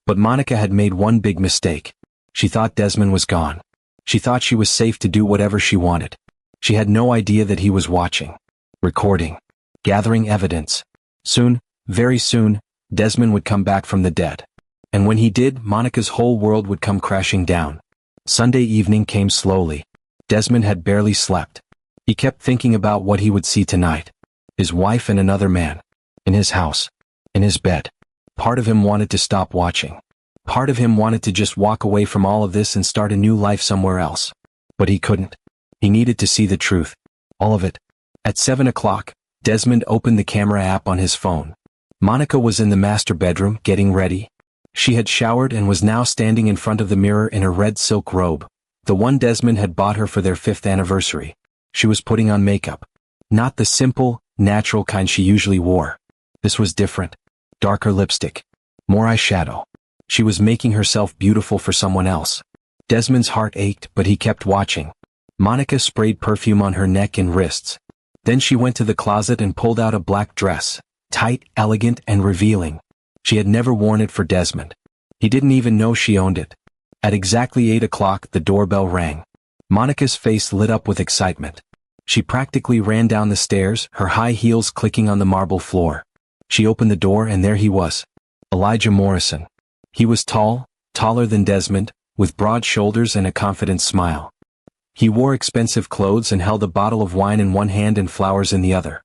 A: But Monica had made one big mistake. She thought Desmond was gone. She thought she was safe to do whatever she wanted. She had no idea that he was watching, recording, gathering evidence. Soon, very soon, Desmond would come back from the dead. And when he did, Monica's whole world would come crashing down. Sunday evening came slowly. Desmond had barely slept. He kept thinking about what he would see tonight. His wife and another man. In his house. In his bed. Part of him wanted to stop watching. Part of him wanted to just walk away from all of this and start a new life somewhere else. But he couldn't. He needed to see the truth. All of it. At 7 o'clock, Desmond opened the camera app on his phone. Monica was in the master bedroom, getting ready. She had showered and was now standing in front of the mirror in her red silk robe, the one Desmond had bought her for their 5th anniversary. She was putting on makeup. Not the simple, natural kind she usually wore. This was different. Darker lipstick. More eyeshadow. She was making herself beautiful for someone else. Desmond's heart ached, but he kept watching. Monica sprayed perfume on her neck and wrists. Then she went to the closet and pulled out a black dress, tight, elegant, and revealing. She had never worn it for Desmond. He didn't even know she owned it. At exactly 8 o'clock, the doorbell rang. Monica's face lit up with excitement. She practically ran down the stairs, her high heels clicking on the marble floor. She opened the door and there he was. Elijah Morrison. He was tall, taller than Desmond, with broad shoulders and a confident smile. He wore expensive clothes and held a bottle of wine in one hand and flowers in the other.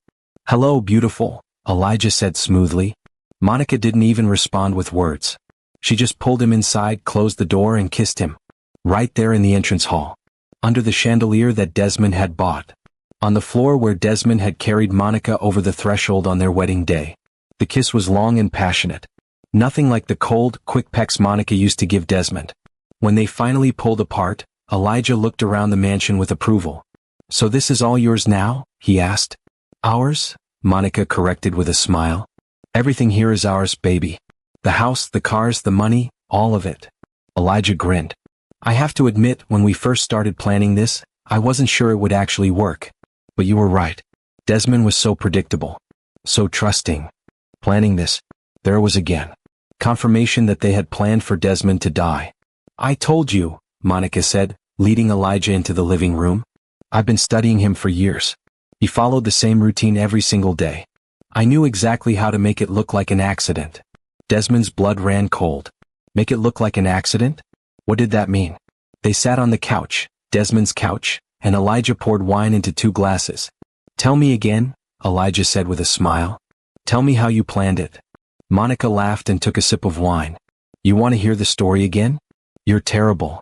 A: "Hello, beautiful," Elijah said smoothly. Monica didn't even respond with words. She just pulled him inside, closed the door and kissed him. Right there in the entrance hall. Under the chandelier that Desmond had bought. On the floor where Desmond had carried Monica over the threshold on their wedding day. The kiss was long and passionate. Nothing like the cold, quick pecks Monica used to give Desmond. When they finally pulled apart, Elijah looked around the mansion with approval. "So this is all yours now?" he asked. "Ours?" Monica corrected with a smile. "Everything here is ours, baby. The house, the cars, the money, all of it." Elijah grinned. "I have to admit, when we first started planning this, I wasn't sure it would actually work. But you were right. Desmond was so predictable. So trusting. Planning this, there it was again. Confirmation that they had planned for Desmond to die. "I told you," Monica said, leading Elijah into the living room. "I've been studying him for years. He followed the same routine every single day. I knew exactly how to make it look like an accident." Desmond's blood ran cold. Make it look like an accident? What did that mean? They sat on the couch, Desmond's couch, and Elijah poured wine into 2 glasses. "Tell me again," Elijah said with a smile. "Tell me how you planned it." Monica laughed and took a sip of wine. "You want to hear the story again? You're terrible."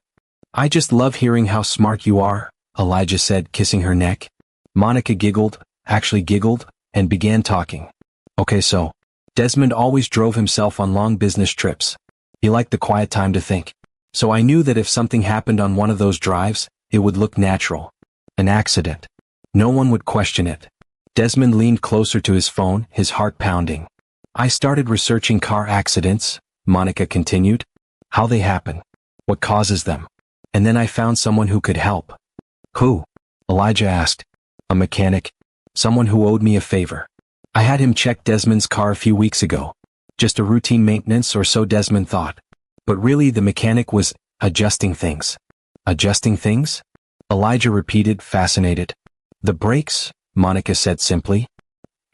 A: "I just love hearing how smart you are," Elijah said, kissing her neck. Monica giggled, and began talking. "Okay, so, Desmond always drove himself on long business trips. He liked the quiet time to think. So I knew that if something happened on one of those drives, it would look natural. An accident. No one would question it." Desmond leaned closer to his phone, his heart pounding. "I started researching car accidents," Monica continued. "How they happen. What causes them. And then I found someone who could help." "Who?" Elijah asked. "A mechanic. Someone who owed me a favor. I had him check Desmond's car a few weeks ago. Just a routine maintenance, or so Desmond thought. But really the mechanic was adjusting things." "Adjusting things?" Elijah repeated, fascinated. "The brakes," Monica said simply.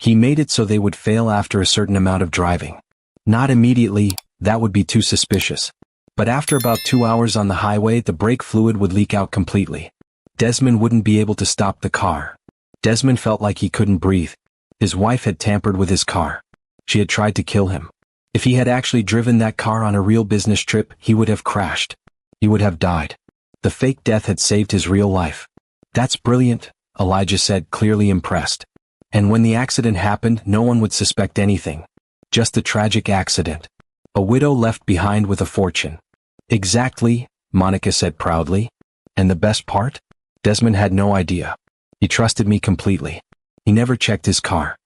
A: He made it so they would fail after a certain amount of driving. Not immediately, that would be too suspicious. But after about 2 hours on the highway, the brake fluid would leak out completely. Desmond wouldn't be able to stop the car. Desmond felt like he couldn't breathe. His wife had tampered with his car. She had tried to kill him. If he had actually driven that car on a real business trip, he would have crashed. He would have died. The fake death had saved his real life. That's brilliant, Elijah said, clearly impressed. And when the accident happened, no one would suspect anything. Just a tragic accident. A widow left behind with a fortune. Exactly, Monica said proudly. And the best part? Desmond had no idea. He trusted me completely. He never checked his car.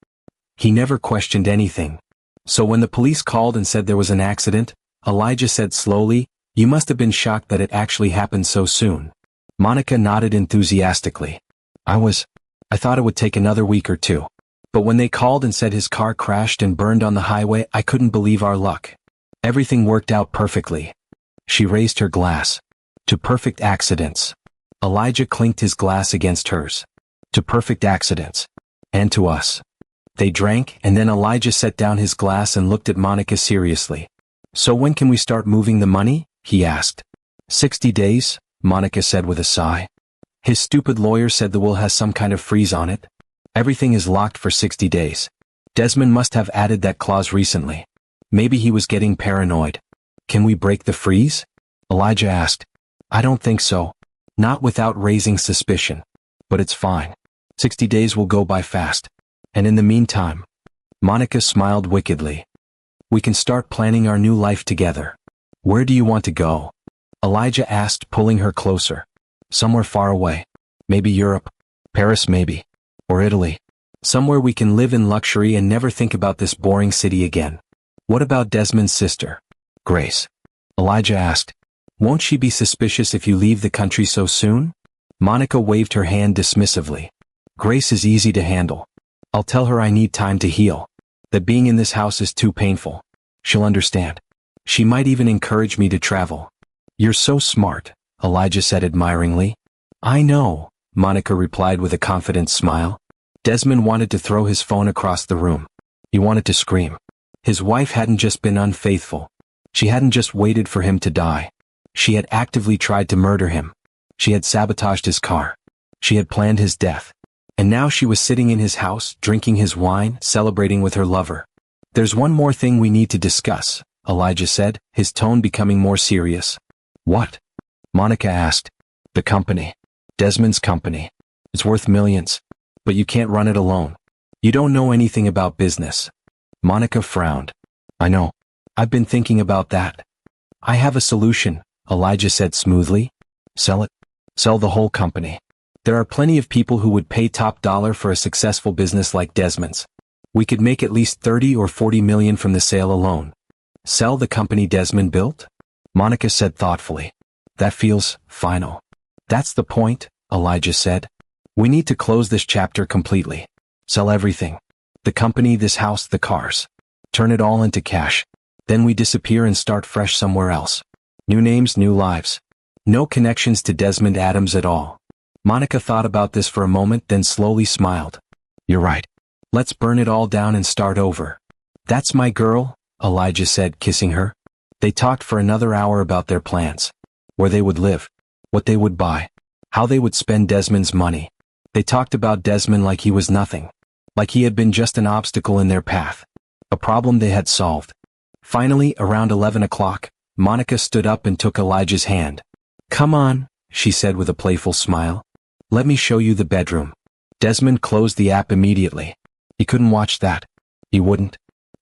A: He never questioned anything. So when the police called and said there was an accident, Elijah said slowly, "You must have been shocked that it actually happened so soon." Monica nodded enthusiastically. I thought it would take another week or two. But when they called and said his car crashed and burned on the highway, I couldn't believe our luck. Everything worked out perfectly. She raised her glass. To perfect accidents. Elijah clinked his glass against hers. To perfect accidents. And to us. They drank, and then Elijah set down his glass and looked at Monica seriously. "So when can we start moving the money?" he asked. 60 days, Monica said with a sigh. His stupid lawyer said the will has some kind of freeze on it. Everything is locked for 60 days. Desmond must have added that clause recently. Maybe he was getting paranoid. "Can we break the freeze?" Elijah asked. "I don't think so. Not without raising suspicion. But it's fine. 60 days will go by fast. And in the meantime," Monica smiled wickedly, "we can start planning our new life together." "Where do you want to go?" Elijah asked, pulling her closer. "Somewhere far away. Maybe Europe. Paris maybe. Or Italy. Somewhere we can live in luxury and never think about this boring city again." "What about Desmond's sister, Grace?" Elijah asked. "Won't she be suspicious if you leave the country so soon?" Monica waved her hand dismissively. "Grace is easy to handle. I'll tell her I need time to heal. That being in this house is too painful. She'll understand. She might even encourage me to travel." "You're so smart," Elijah said admiringly. "I know," Monica replied with a confident smile. Desmond wanted to throw his phone across the room. He wanted to scream. His wife hadn't just been unfaithful. She hadn't just waited for him to die. She had actively tried to murder him. She had sabotaged his car. She had planned his death. And now she was sitting in his house, drinking his wine, celebrating with her lover. "There's one more thing we need to discuss," Elijah said, his tone becoming more serious. "What?" Monica asked. "The company. Desmond's company. It's worth millions. But you can't run it alone. You don't know anything about business." Monica frowned. "I know. I've been thinking about that." "I have a solution," Elijah said smoothly. "Sell it. Sell the whole company. There are plenty of people who would pay top dollar for a successful business like Desmond's. We could make at least 30 or 40 million from the sale alone." "Sell the company Desmond built?" Monica said thoughtfully. "That feels final." "That's the point," Elijah said. "We need to close this chapter completely. Sell everything. The company, this house, the cars. Turn it all into cash. Then we disappear and start fresh somewhere else. New names, new lives. No connections to Desmond Adams at all." Monica thought about this for a moment, then slowly smiled. "You're right. Let's burn it all down and start over." "That's my girl," Elijah said, kissing her. They talked for another hour about their plans. Where they would live. What they would buy. How they would spend Desmond's money. They talked about Desmond like he was nothing. Like he had been just an obstacle in their path. A problem they had solved. Finally, around 11 o'clock, Monica stood up and took Elijah's hand. "Come on," she said with a playful smile. "Let me show you the bedroom." Desmond closed the app immediately. He couldn't watch that. He wouldn't.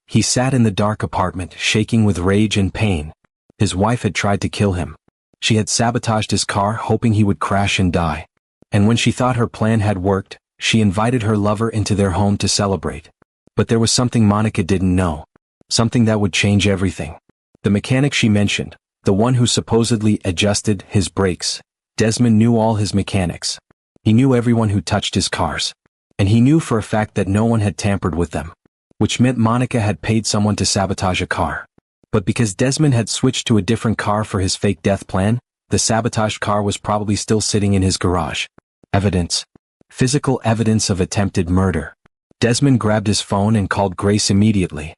A: He sat in the dark apartment, shaking with rage and pain. His wife had tried to kill him. She had sabotaged his car, hoping he would crash and die. And when she thought her plan had worked, she invited her lover into their home to celebrate. But there was something Monica didn't know. Something that would change everything. The mechanic she mentioned, the one who supposedly adjusted his brakes. Desmond knew all his mechanics. He knew everyone who touched his cars. And he knew for a fact that no one had tampered with them. Which meant Monica had paid someone to sabotage a car. But because Desmond had switched to a different car for his fake death plan, the sabotaged car was probably still sitting in his garage. Evidence. Physical evidence of attempted murder. Desmond grabbed his phone and called Grace immediately.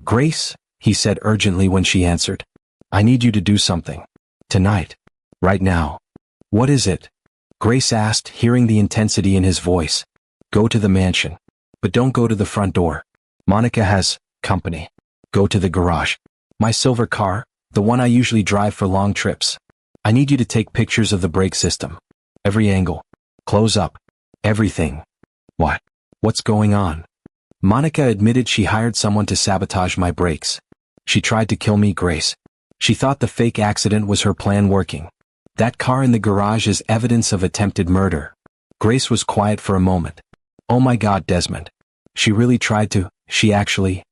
A: "Grace," he said urgently when she answered. "I need you to do something. Tonight. Right now." "What is it?" Grace asked, hearing the intensity in his voice. "Go to the mansion. But don't go to the front door. Monica has company. Go to the garage. My silver car, the one I usually drive for long trips. I need you to take pictures of the brake system. Every angle. Close up. Everything." "What? What's going on?" "Monica admitted she hired someone to sabotage my brakes. She tried to kill me, Grace. She thought the fake accident was her plan working. That car in the garage is evidence of attempted murder." Grace was quiet for a moment. "Oh my God, Desmond. She really tried to, she actually—"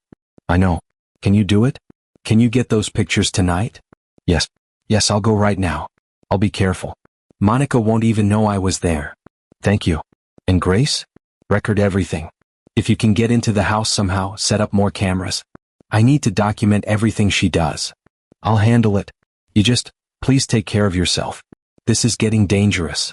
A: "I know. Can you do it? Can you get those pictures tonight?" Yes, I'll go right now. I'll be careful. Monica won't even know I was there." "Thank you. And Grace? Record everything. If you can get into the house somehow, set up more cameras. I need to document everything she does." "I'll handle it. You just, please take care of yourself. This is getting dangerous."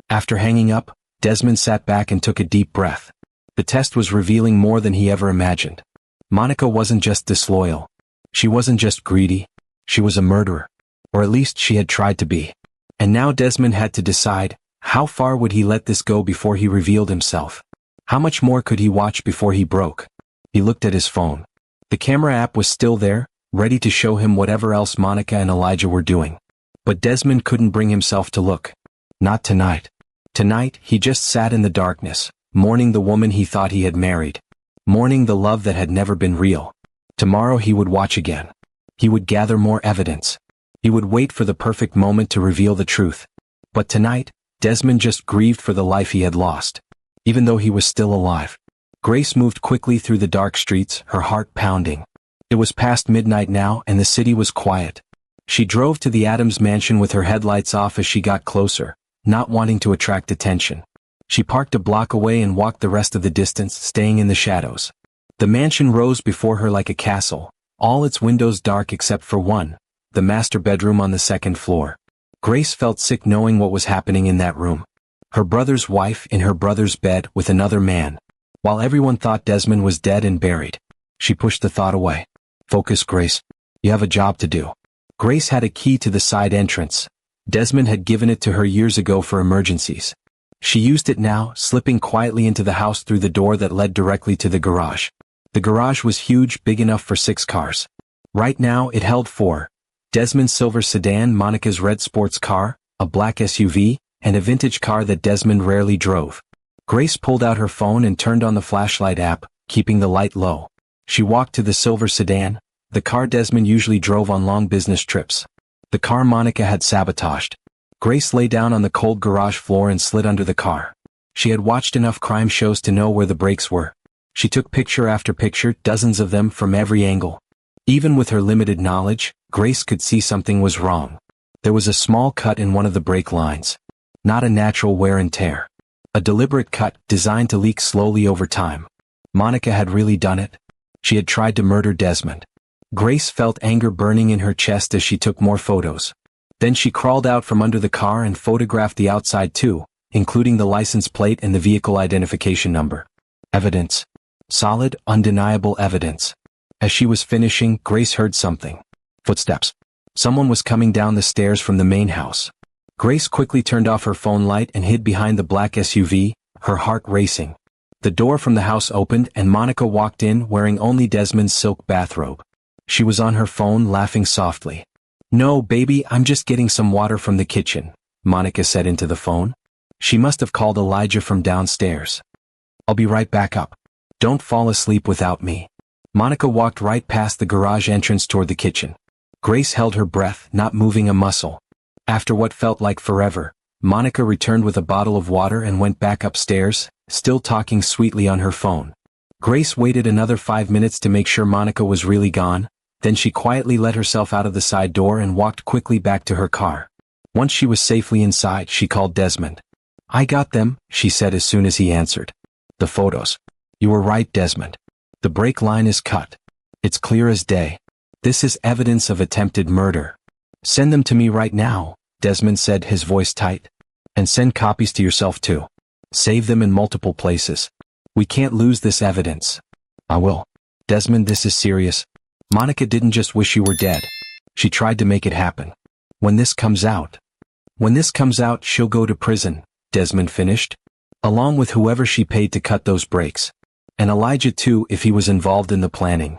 A: After hanging up, Desmond sat back and took a deep breath. The test was revealing more than he ever imagined. Monica wasn't just disloyal. She wasn't just greedy. She was a murderer. Or at least she had tried to be. And now Desmond had to decide, how far would he let this go before he revealed himself? How much more could he watch before he broke? He looked at his phone. The camera app was still there, ready to show him whatever else Monica and Elijah were doing. But Desmond couldn't bring himself to look. Not tonight. Tonight, he just sat in the darkness, mourning the woman he thought he had married. Mourning the love that had never been real. Tomorrow he would watch again. He would gather more evidence. He would wait for the perfect moment to reveal the truth. But tonight, Desmond just grieved for the life he had lost. Even though he was still alive. Grace moved quickly through the dark streets, her heart pounding. It was past midnight now, and the city was quiet. She drove to the Adams mansion with her headlights off as she got closer, not wanting to attract attention. She parked a block away and walked the rest of the distance, staying in the shadows. The mansion rose before her like a castle, all its windows dark except for one, the master bedroom on the second floor. Grace felt sick knowing what was happening in that room. Her brother's wife in her brother's bed with another man. While everyone thought Desmond was dead and buried. She pushed the thought away. "Focus, Grace. You have a job to do." Grace had a key to the side entrance. Desmond had given it to her years ago for emergencies. She used it now, slipping quietly into the house through the door that led directly to the garage. The garage was huge, big enough for 6 cars. Right now it held 4. Desmond's silver sedan, Monica's red sports car, a black SUV, and a vintage car that Desmond rarely drove. Grace pulled out her phone and turned on the flashlight app, keeping the light low. She walked to the silver sedan, the car Desmond usually drove on long business trips. The car Monica had sabotaged. Grace lay down on the cold garage floor and slid under the car. She had watched enough crime shows to know where the brakes were. She took picture after picture, dozens of them from every angle. Even with her limited knowledge, Grace could see something was wrong. There was a small cut in one of the brake lines. Not a natural wear and tear. A deliberate cut designed to leak slowly over time. Monica had really done it. She had tried to murder Desmond. Grace felt anger burning in her chest as she took more photos. Then she crawled out from under the car and photographed the outside too, including the license plate and the vehicle identification number. Evidence. Solid, undeniable evidence. As she was finishing, Grace heard something. Footsteps. Someone was coming down the stairs from the main house. Grace quickly turned off her phone light and hid behind the black SUV, her heart racing. The door from the house opened and Monica walked in wearing only Desmond's silk bathrobe. She was on her phone laughing softly. "No, baby, I'm just getting some water from the kitchen," Monica said into the phone. She must have called Elijah from downstairs. "I'll be right back up. Don't fall asleep without me." Monica walked right past the garage entrance toward the kitchen. Grace held her breath, not moving a muscle. After what felt like forever, Monica returned with a bottle of water and went back upstairs, still talking sweetly on her phone. Grace waited another 5 minutes to make sure Monica was really gone, then she quietly let herself out of the side door and walked quickly back to her car. Once she was safely inside, she called Desmond. "I got them," she said as soon as he answered. "The photos. You were right, Desmond. The brake line is cut. It's clear as day. This is evidence of attempted murder. Send them to me right now," Desmond said, his voice tight. "And send copies to yourself too. Save them in multiple places. We can't lose this evidence. I will. Desmond, this is serious. Monica didn't just wish you were dead. She tried to make it happen. When this comes out, she'll go to prison, Desmond finished. Along with whoever she paid to cut those breaks. And Elijah too, if he was involved in the planning.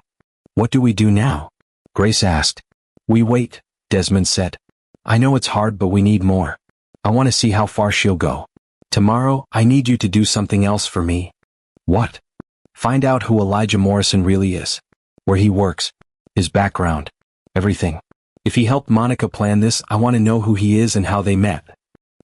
A: What do we do now? Grace asked. We wait, Desmond said. I know it's hard, but we need more. I want to see how far she'll go. Tomorrow, I need you to do something else for me. What? Find out who Elijah Morrison really is. Where he works. His background. Everything. If he helped Monica plan this, I want to know who he is and how they met.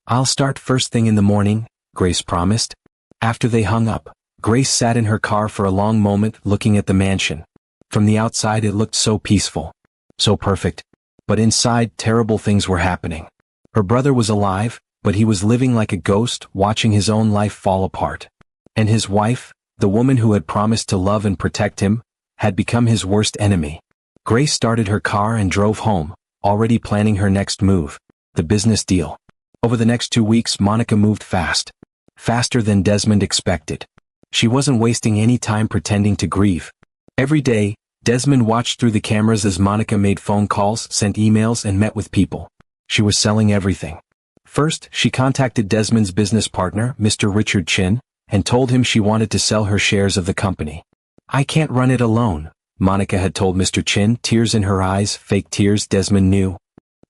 A: I'll start first thing in the morning, Grace promised. After they hung up, Grace sat in her car for a long moment looking at the mansion. From the outside it looked so peaceful. So perfect. But inside, terrible things were happening. Her brother was alive, but he was living like a ghost, watching his own life fall apart. And his wife, the woman who had promised to love and protect him, had become his worst enemy. Grace started her car and drove home, already planning her next move, the business deal. Over the next 2 weeks, Monica moved fast. Faster than Desmond expected. She wasn't wasting any time pretending to grieve. Every day, Desmond watched through the cameras as Monica made phone calls, sent emails, and met with people. She was selling everything. First, she contacted Desmond's business partner, Mr. Richard Chin, and told him she wanted to sell her shares of the company. I can't run it alone, Monica had told Mr. Chin, tears in her eyes, fake tears Desmond knew.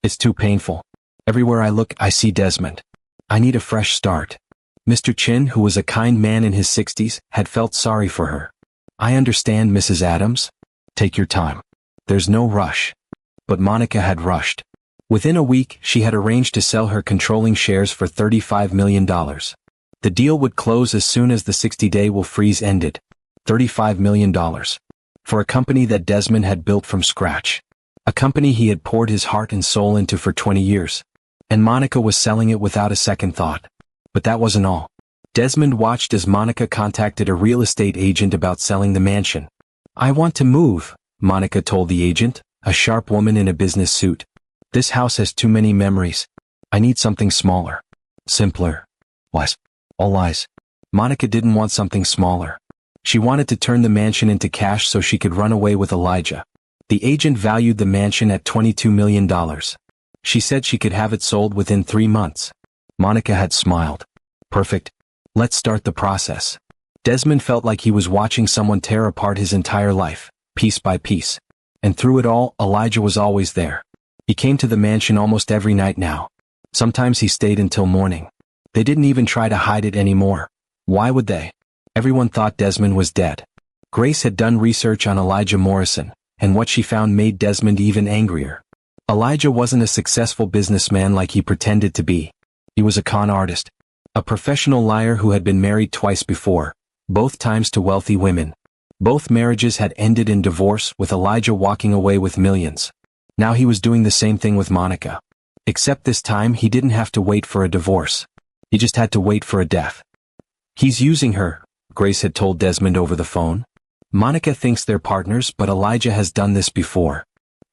A: It's too painful. Everywhere I look, I see Desmond. I need a fresh start. Mr. Chin, who was a kind man in his 60s, had felt sorry for her. I understand, Mrs. Adams. Take your time. There's no rush. But Monica had rushed. Within a week, she had arranged to sell her controlling shares for $35 million. The deal would close as soon as the 60-day will freeze ended. $35 million. For a company that Desmond had built from scratch. A company he had poured his heart and soul into for 20 years. And Monica was selling it without a second thought. But that wasn't all. Desmond watched as Monica contacted a real estate agent about selling the mansion. I want to move, Monica told the agent, a sharp woman in a business suit. This house has too many memories. I need something smaller. Simpler. Lies. All lies. Monica didn't want something smaller. She wanted to turn the mansion into cash so she could run away with Elijah. The agent valued the mansion at $22 million. She said she could have it sold within 3 months. Monica had smiled. Perfect. Let's start the process. Desmond felt like he was watching someone tear apart his entire life, piece by piece. And through it all, Elijah was always there. He came to the mansion almost every night now. Sometimes he stayed until morning. They didn't even try to hide it anymore. Why would they? Everyone thought Desmond was dead. Grace had done research on Elijah Morrison, and what she found made Desmond even angrier. Elijah wasn't a successful businessman like he pretended to be. He was a con artist. A professional liar who had been married twice before, both times to wealthy women. Both marriages had ended in divorce, with Elijah walking away with millions. Now he was doing the same thing with Monica. Except this time he didn't have to wait for a divorce. He just had to wait for a death. He's using her, Grace had told Desmond over the phone. Monica thinks they're partners, but Elijah has done this before.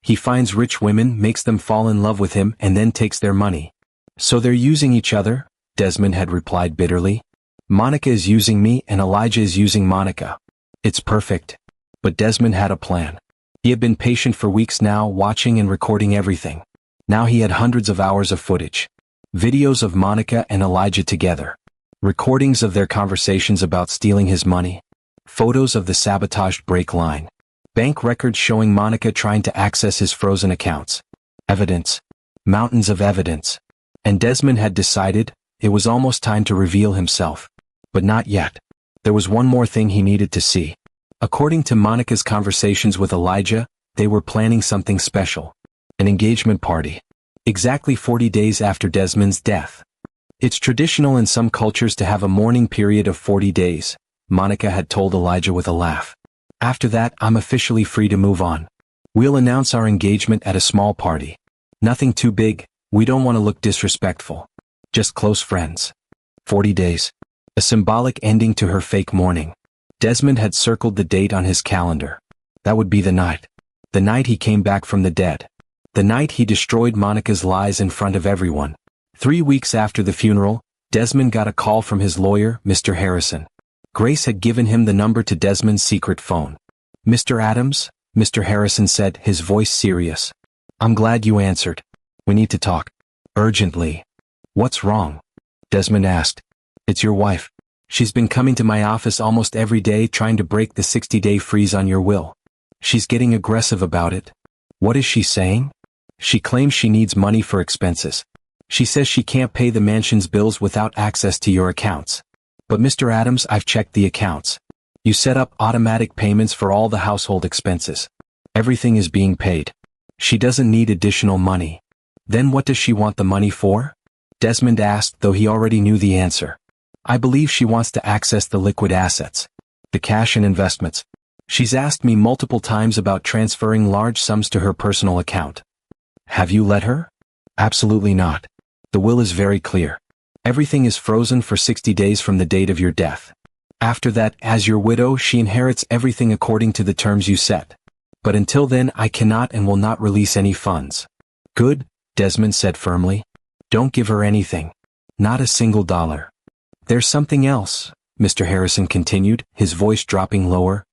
A: He finds rich women, makes them fall in love with him, and then takes their money. So they're using each other, Desmond had replied bitterly. Monica is using me and Elijah is using Monica. It's perfect. But Desmond had a plan. He had been patient for weeks now, watching and recording everything. Now he had hundreds of hours of footage. Videos of Monica and Elijah together. Recordings of their conversations about stealing his money. Photos of the sabotaged break line. Bank records showing Monica trying to access his frozen accounts. Evidence. Mountains of evidence. And Desmond had decided it was almost time to reveal himself. But not yet. There was one more thing he needed to see. According to Monica's conversations with Elijah, they were planning something special. An engagement party. Exactly 40 days after Desmond's death. It's traditional in some cultures to have a mourning period of 40 days, Monica had told Elijah with a laugh. After that, I'm officially free to move on. We'll announce our engagement at a small party. Nothing too big, we don't want to look disrespectful. Just close friends. 40 days. A symbolic ending to her fake mourning. Desmond had circled the date on his calendar. That would be the night. The night he came back from the dead. The night he destroyed Monica's lies in front of everyone. 3 weeks after the funeral, Desmond got a call from his lawyer, Mr. Harrison. Grace had given him the number to Desmond's secret phone. "Mr. Adams?" Mr. Harrison said, his voice serious. "I'm glad you answered. We need to talk. Urgently." "What's wrong?" Desmond asked. "It's your wife. She's been coming to my office almost every day trying to break the 60-day freeze on your will. She's getting aggressive about it." "What is she saying?" "She claims she needs money for expenses. She says she can't pay the mansion's bills without access to your accounts." "But Mr. Adams, I've checked the accounts. You set up automatic payments for all the household expenses. Everything is being paid. She doesn't need additional money." "Then what does she want the money for?" Desmond asked, though he already knew the answer. "I believe she wants to access the liquid assets. The cash and investments. She's asked me multiple times about transferring large sums to her personal account." "Have you let her?" "Absolutely not. The will is very clear. Everything is frozen for 60 days from the date of your death. After that, as your widow, she inherits everything according to the terms you set. But until then, I cannot and will not release any funds." "Good," Desmond said firmly. "Don't give her anything. Not a single dollar." "There's something else," Mr. Harrison continued, his voice dropping lower.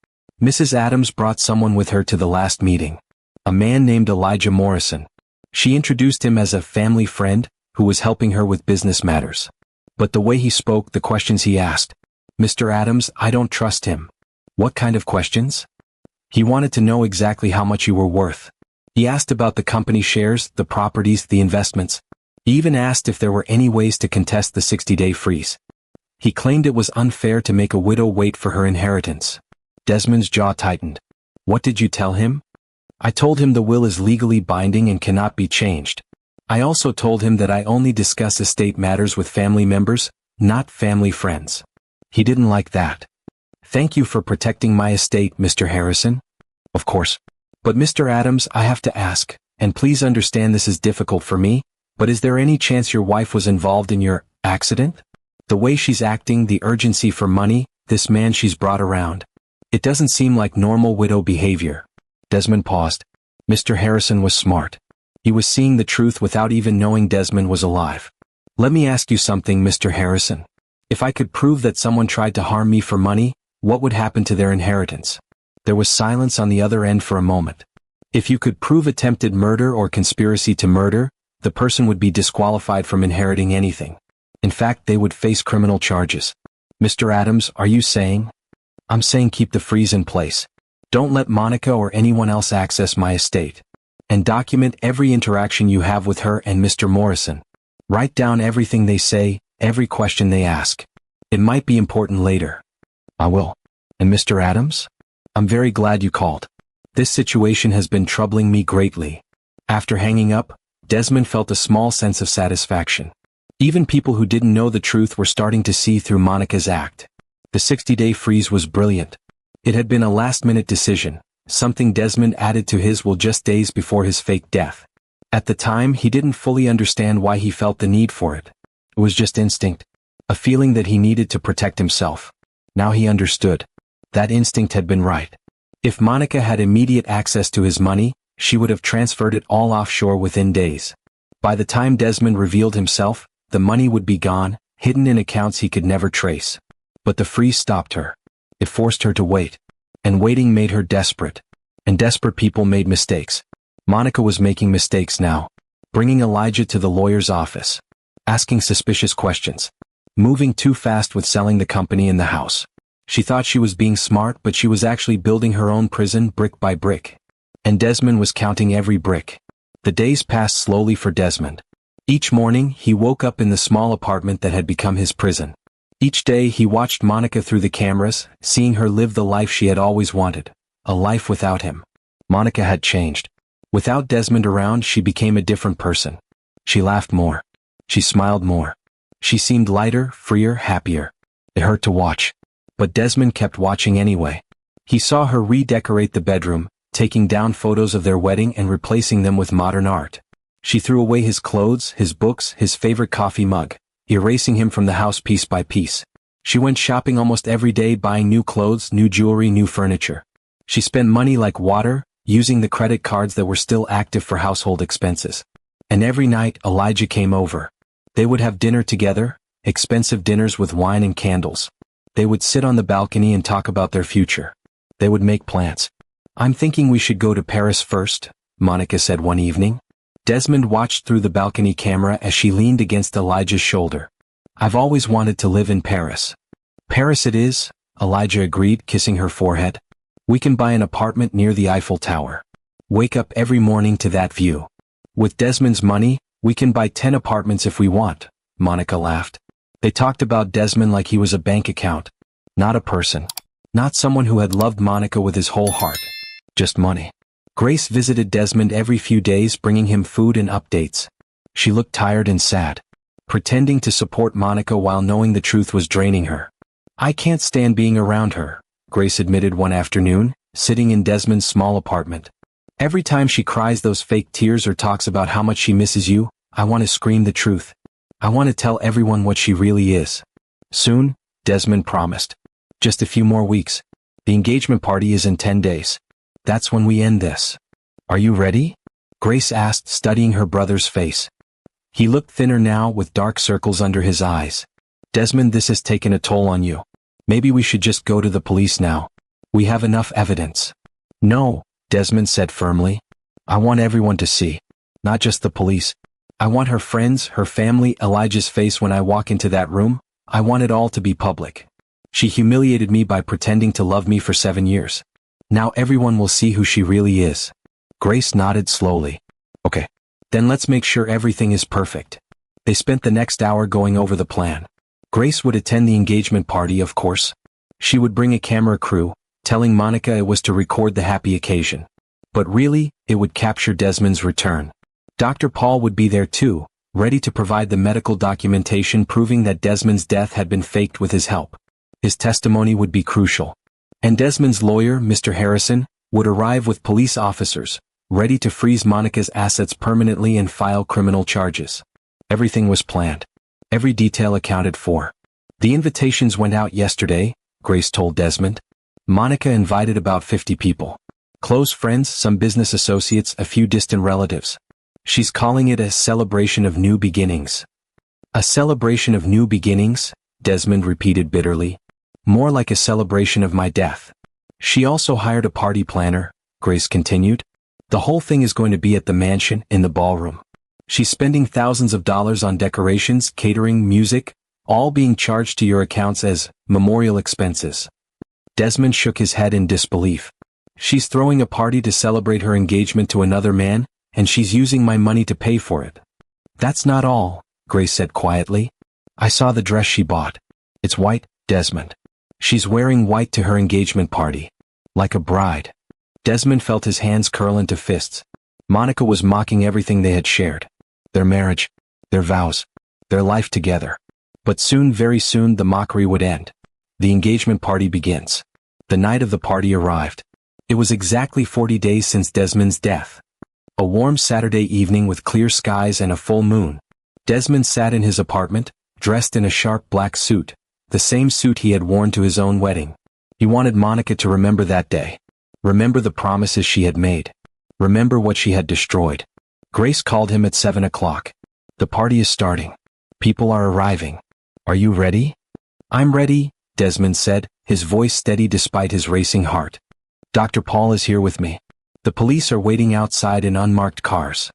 A: "Mrs. Adams brought someone with her to the last meeting. A man named Elijah Morrison. She introduced him as a family friend who was helping her with business matters. But the way he spoke, the questions he asked, Mr. Adams, I don't trust him." "What kind of questions?" "He wanted to know exactly how much you were worth. He asked about the company shares, the properties, the investments. He even asked if there were any ways to contest the 60-day freeze. He claimed it was unfair to make a widow wait for her inheritance." Desmond's jaw tightened. "What did you tell him?" "I told him the will is legally binding and cannot be changed. I also told him that I only discuss estate matters with family members, not family friends." He didn't like that. "Thank you for protecting my estate, Mr. Harrison." "Of course. But Mr. Adams, I have to ask, and please understand this is difficult for me, but is there any chance your wife was involved in your accident? The way she's acting, the urgency for money, this man she's brought around. It doesn't seem like normal widow behavior." Desmond paused. Mr. Harrison was smart. He was seeing the truth without even knowing Desmond was alive. "Let me ask you something, Mr. Harrison. If I could prove that someone tried to harm me for money, what would happen to their inheritance?" There was silence on the other end for a moment. "If you could prove attempted murder or conspiracy to murder, the person would be disqualified from inheriting anything. In fact, they would face criminal charges." "Mr. Adams, are you saying?" "I'm saying keep the freeze in place. Don't let Monica or anyone else access my estate. And document every interaction you have with her and Mr. Morrison. Write down everything they say, every question they ask. It might be important later." "I will." "And Mr. Adams? I'm very glad you called. This situation has been troubling me greatly." After hanging up, Desmond felt a small sense of satisfaction. Even people who didn't know the truth were starting to see through Monica's act. The 60-day freeze was brilliant. It had been a last-minute decision, something Desmond added to his will just days before his fake death. At the time, he didn't fully understand why he felt the need for it. It was just instinct, a feeling that he needed to protect himself. Now he understood. That instinct had been right. If Monica had immediate access to his money, she would have transferred it all offshore within days. By the time Desmond revealed himself, the money would be gone, hidden in accounts he could never trace. But the freeze stopped her. It forced her to wait. And waiting made her desperate. And desperate people made mistakes. Monica was making mistakes now. Bringing Elijah to the lawyer's office. Asking suspicious questions. Moving too fast with selling the company and the house. She thought she was being smart, but she was actually building her own prison brick by brick. And Desmond was counting every brick. The days passed slowly for Desmond. Each morning, he woke up in the small apartment that had become his prison. Each day, he watched Monica through the cameras, seeing her live the life she had always wanted. A life without him. Monica had changed. Without Desmond around, she became a different person. She laughed more. She smiled more. She seemed lighter, freer, happier. It hurt to watch. But Desmond kept watching anyway. He saw her redecorate the bedroom, taking down photos of their wedding and replacing them with modern art. She threw away his clothes, his books, his favorite coffee mug, erasing him from the house piece by piece. She went shopping almost every day, buying new clothes, new jewelry, new furniture. She spent money like water, using the credit cards that were still active for household expenses. And every night, Elijah came over. They would have dinner together, expensive dinners with wine and candles. They would sit on the balcony and talk about their future. They would make plans. "I'm thinking we should go to Paris first," Monica said one evening. Desmond watched through the balcony camera as she leaned against Elijah's shoulder. "I've always wanted to live in Paris." "Paris it is," Elijah agreed, kissing her forehead. "We can buy an apartment near the Eiffel Tower. Wake up every morning to that view. With Desmond's money, we can buy 10 apartments if we want," Monica laughed. They talked about Desmond like he was a bank account, not a person. Not someone who had loved Monica with his whole heart. Just money. Grace visited Desmond every few days, bringing him food and updates. She looked tired and sad, pretending to support Monica while knowing the truth was draining her. "I can't stand being around her," Grace admitted one afternoon, sitting in Desmond's small apartment. "Every time she cries those fake tears or talks about how much she misses you, I want to scream the truth. I want to tell everyone what she really is." "Soon," Desmond promised. "Just a few more weeks. The engagement party is in 10 days. That's when we end this." "Are you ready?" Grace asked, studying her brother's face. He looked thinner now, with dark circles under his eyes. "Desmond, this has taken a toll on you. Maybe we should just go to the police now. We have enough evidence." "No," Desmond said firmly. "I want everyone to see. Not just the police. I want her friends, her family, Elijah's face when I walk into that room. I want it all to be public. She humiliated me by pretending to love me for 7 years. Now everyone will see who she really is." Grace nodded slowly. "Okay. Then let's make sure everything is perfect." They spent the next hour going over the plan. Grace would attend the engagement party, of course. She would bring a camera crew, telling Monica it was to record the happy occasion. But really, it would capture Desmond's return. Dr. Paul would be there too, ready to provide the medical documentation proving that Desmond's death had been faked with his help. His testimony would be crucial. And Desmond's lawyer, Mr. Harrison, would arrive with police officers, ready to freeze Monica's assets permanently and file criminal charges. Everything was planned. Every detail accounted for. "The invitations went out yesterday," Grace told Desmond. "Monica invited about 50 people. Close friends, some business associates, a few distant relatives. She's calling it a celebration of new beginnings." "A celebration of new beginnings?" Desmond repeated bitterly. "More like a celebration of my death." "She also hired a party planner," Grace continued. "The whole thing is going to be at the mansion, in the ballroom. She's spending thousands of dollars on decorations, catering, music, all being charged to your accounts as memorial expenses." Desmond shook his head in disbelief. "She's throwing a party to celebrate her engagement to another man, and she's using my money to pay for it." "That's not all," Grace said quietly. "I saw the dress she bought. It's white, Desmond. She's wearing white to her engagement party. Like a bride." Desmond felt his hands curl into fists. Monica was mocking everything they had shared. Their marriage, their vows, their life together. But soon, very soon, the mockery would end. The engagement party begins. The night of the party arrived. It was exactly 40 days since Desmond's death. A warm Saturday evening with clear skies and a full moon. Desmond sat in his apartment, dressed in a sharp black suit, the same suit he had worn to his own wedding. He wanted Monica to remember that day. Remember the promises she had made. Remember what she had destroyed. Grace called him at 7 o'clock. "The party is starting. People are arriving. Are you ready?" "I'm ready," Desmond said, his voice steady despite his racing heart. "Dr. Paul is here with me. The police are waiting outside in unmarked cars.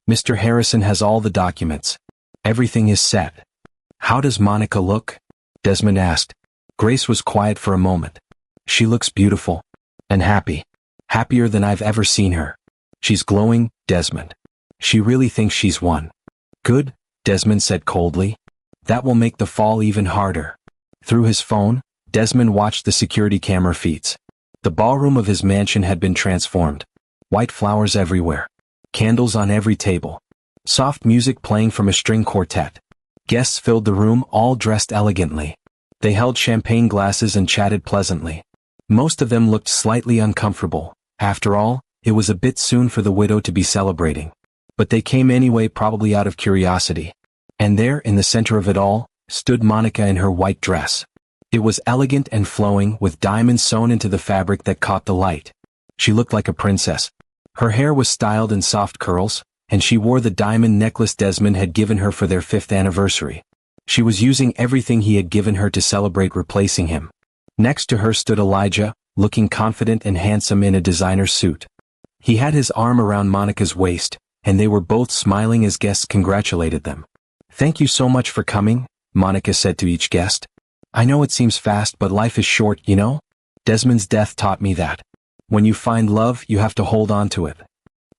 A: Mr. Harrison has all the documents. Everything is set." "How does Monica look?" Desmond asked. Grace was quiet for a moment. "She looks beautiful. And happy. Happier than I've ever seen her. She's glowing, Desmond. She really thinks she's won." "Good," Desmond said coldly. "That will make the fall even harder." Through his phone, Desmond watched the security camera feeds. The ballroom of his mansion had been transformed. White flowers everywhere. Candles on every table. Soft music playing from a string quartet. Guests filled the room, all dressed elegantly. They held champagne glasses and chatted pleasantly. Most of them looked slightly uncomfortable. After all, it was a bit soon for the widow to be celebrating. But they came anyway, probably out of curiosity. And there, in the center of it all, stood Monica in her white dress. It was elegant and flowing, with diamonds sewn into the fabric that caught the light. She looked like a princess. Her hair was styled in soft curls, and she wore the diamond necklace Desmond had given her for their 5th anniversary. She was using everything he had given her to celebrate replacing him. Next to her stood Elijah, looking confident and handsome in a designer suit. He had his arm around Monica's waist, and they were both smiling as guests congratulated them. "Thank you so much for coming," Monica said to each guest. "I know it seems fast, but life is short, you know? Desmond's death taught me that. When you find love, you have to hold on to it."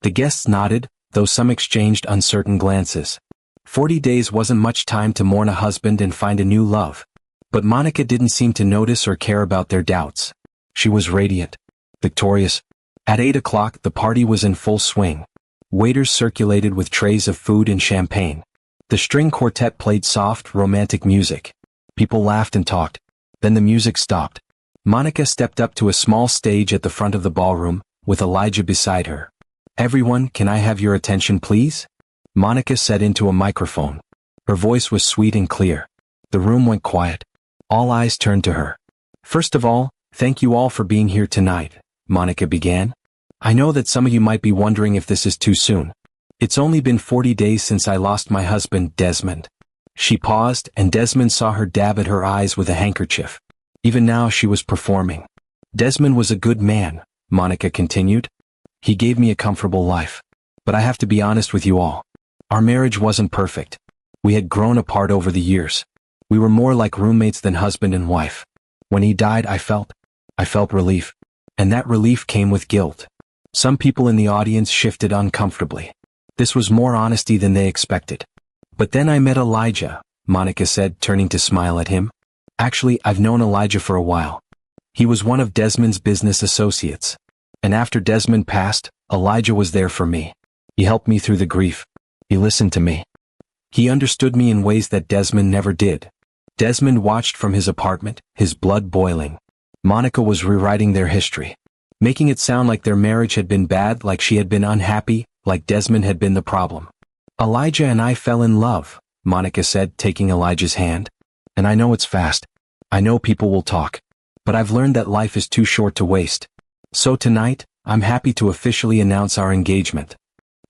A: The guests nodded, though some exchanged uncertain glances. 40 days wasn't much time to mourn a husband and find a new love. But Monica didn't seem to notice or care about their doubts. She was radiant, victorious. At 8 o'clock, the party was in full swing. Waiters circulated with trays of food and champagne. The string quartet played soft, romantic music. People laughed and talked. Then the music stopped. Monica stepped up to a small stage at the front of the ballroom, with Elijah beside her. "Everyone, can I have your attention, please?" Monica said into a microphone. Her voice was sweet and clear. The room went quiet. All eyes turned to her. "First of all, thank you all for being here tonight," Monica began. "I know that some of you might be wondering if this is too soon. It's only been 40 days since I lost my husband, Desmond." She paused, and Desmond saw her dab at her eyes with a handkerchief. Even now she was performing. "Desmond was a good man," Monica continued. "He gave me a comfortable life. But I have to be honest with you all. Our marriage wasn't perfect. We had grown apart over the years. We were more like roommates than husband and wife. When he died, I felt relief. And that relief came with guilt." Some people in the audience shifted uncomfortably. This was more honesty than they expected. "But then I met Elijah," Monica said, turning to smile at him. "Actually, I've known Elijah for a while. He was one of Desmond's business associates. And after Desmond passed, Elijah was there for me. He helped me through the grief. He listened to me. He understood me in ways that Desmond never did." Desmond watched from his apartment, his blood boiling. Monica was rewriting their history, making it sound like their marriage had been bad, like she had been unhappy, like Desmond had been the problem. "Elijah and I fell in love," Monica said, taking Elijah's hand. "And I know it's fast. I know people will talk. But I've learned that life is too short to waste. So tonight, I'm happy to officially announce our engagement."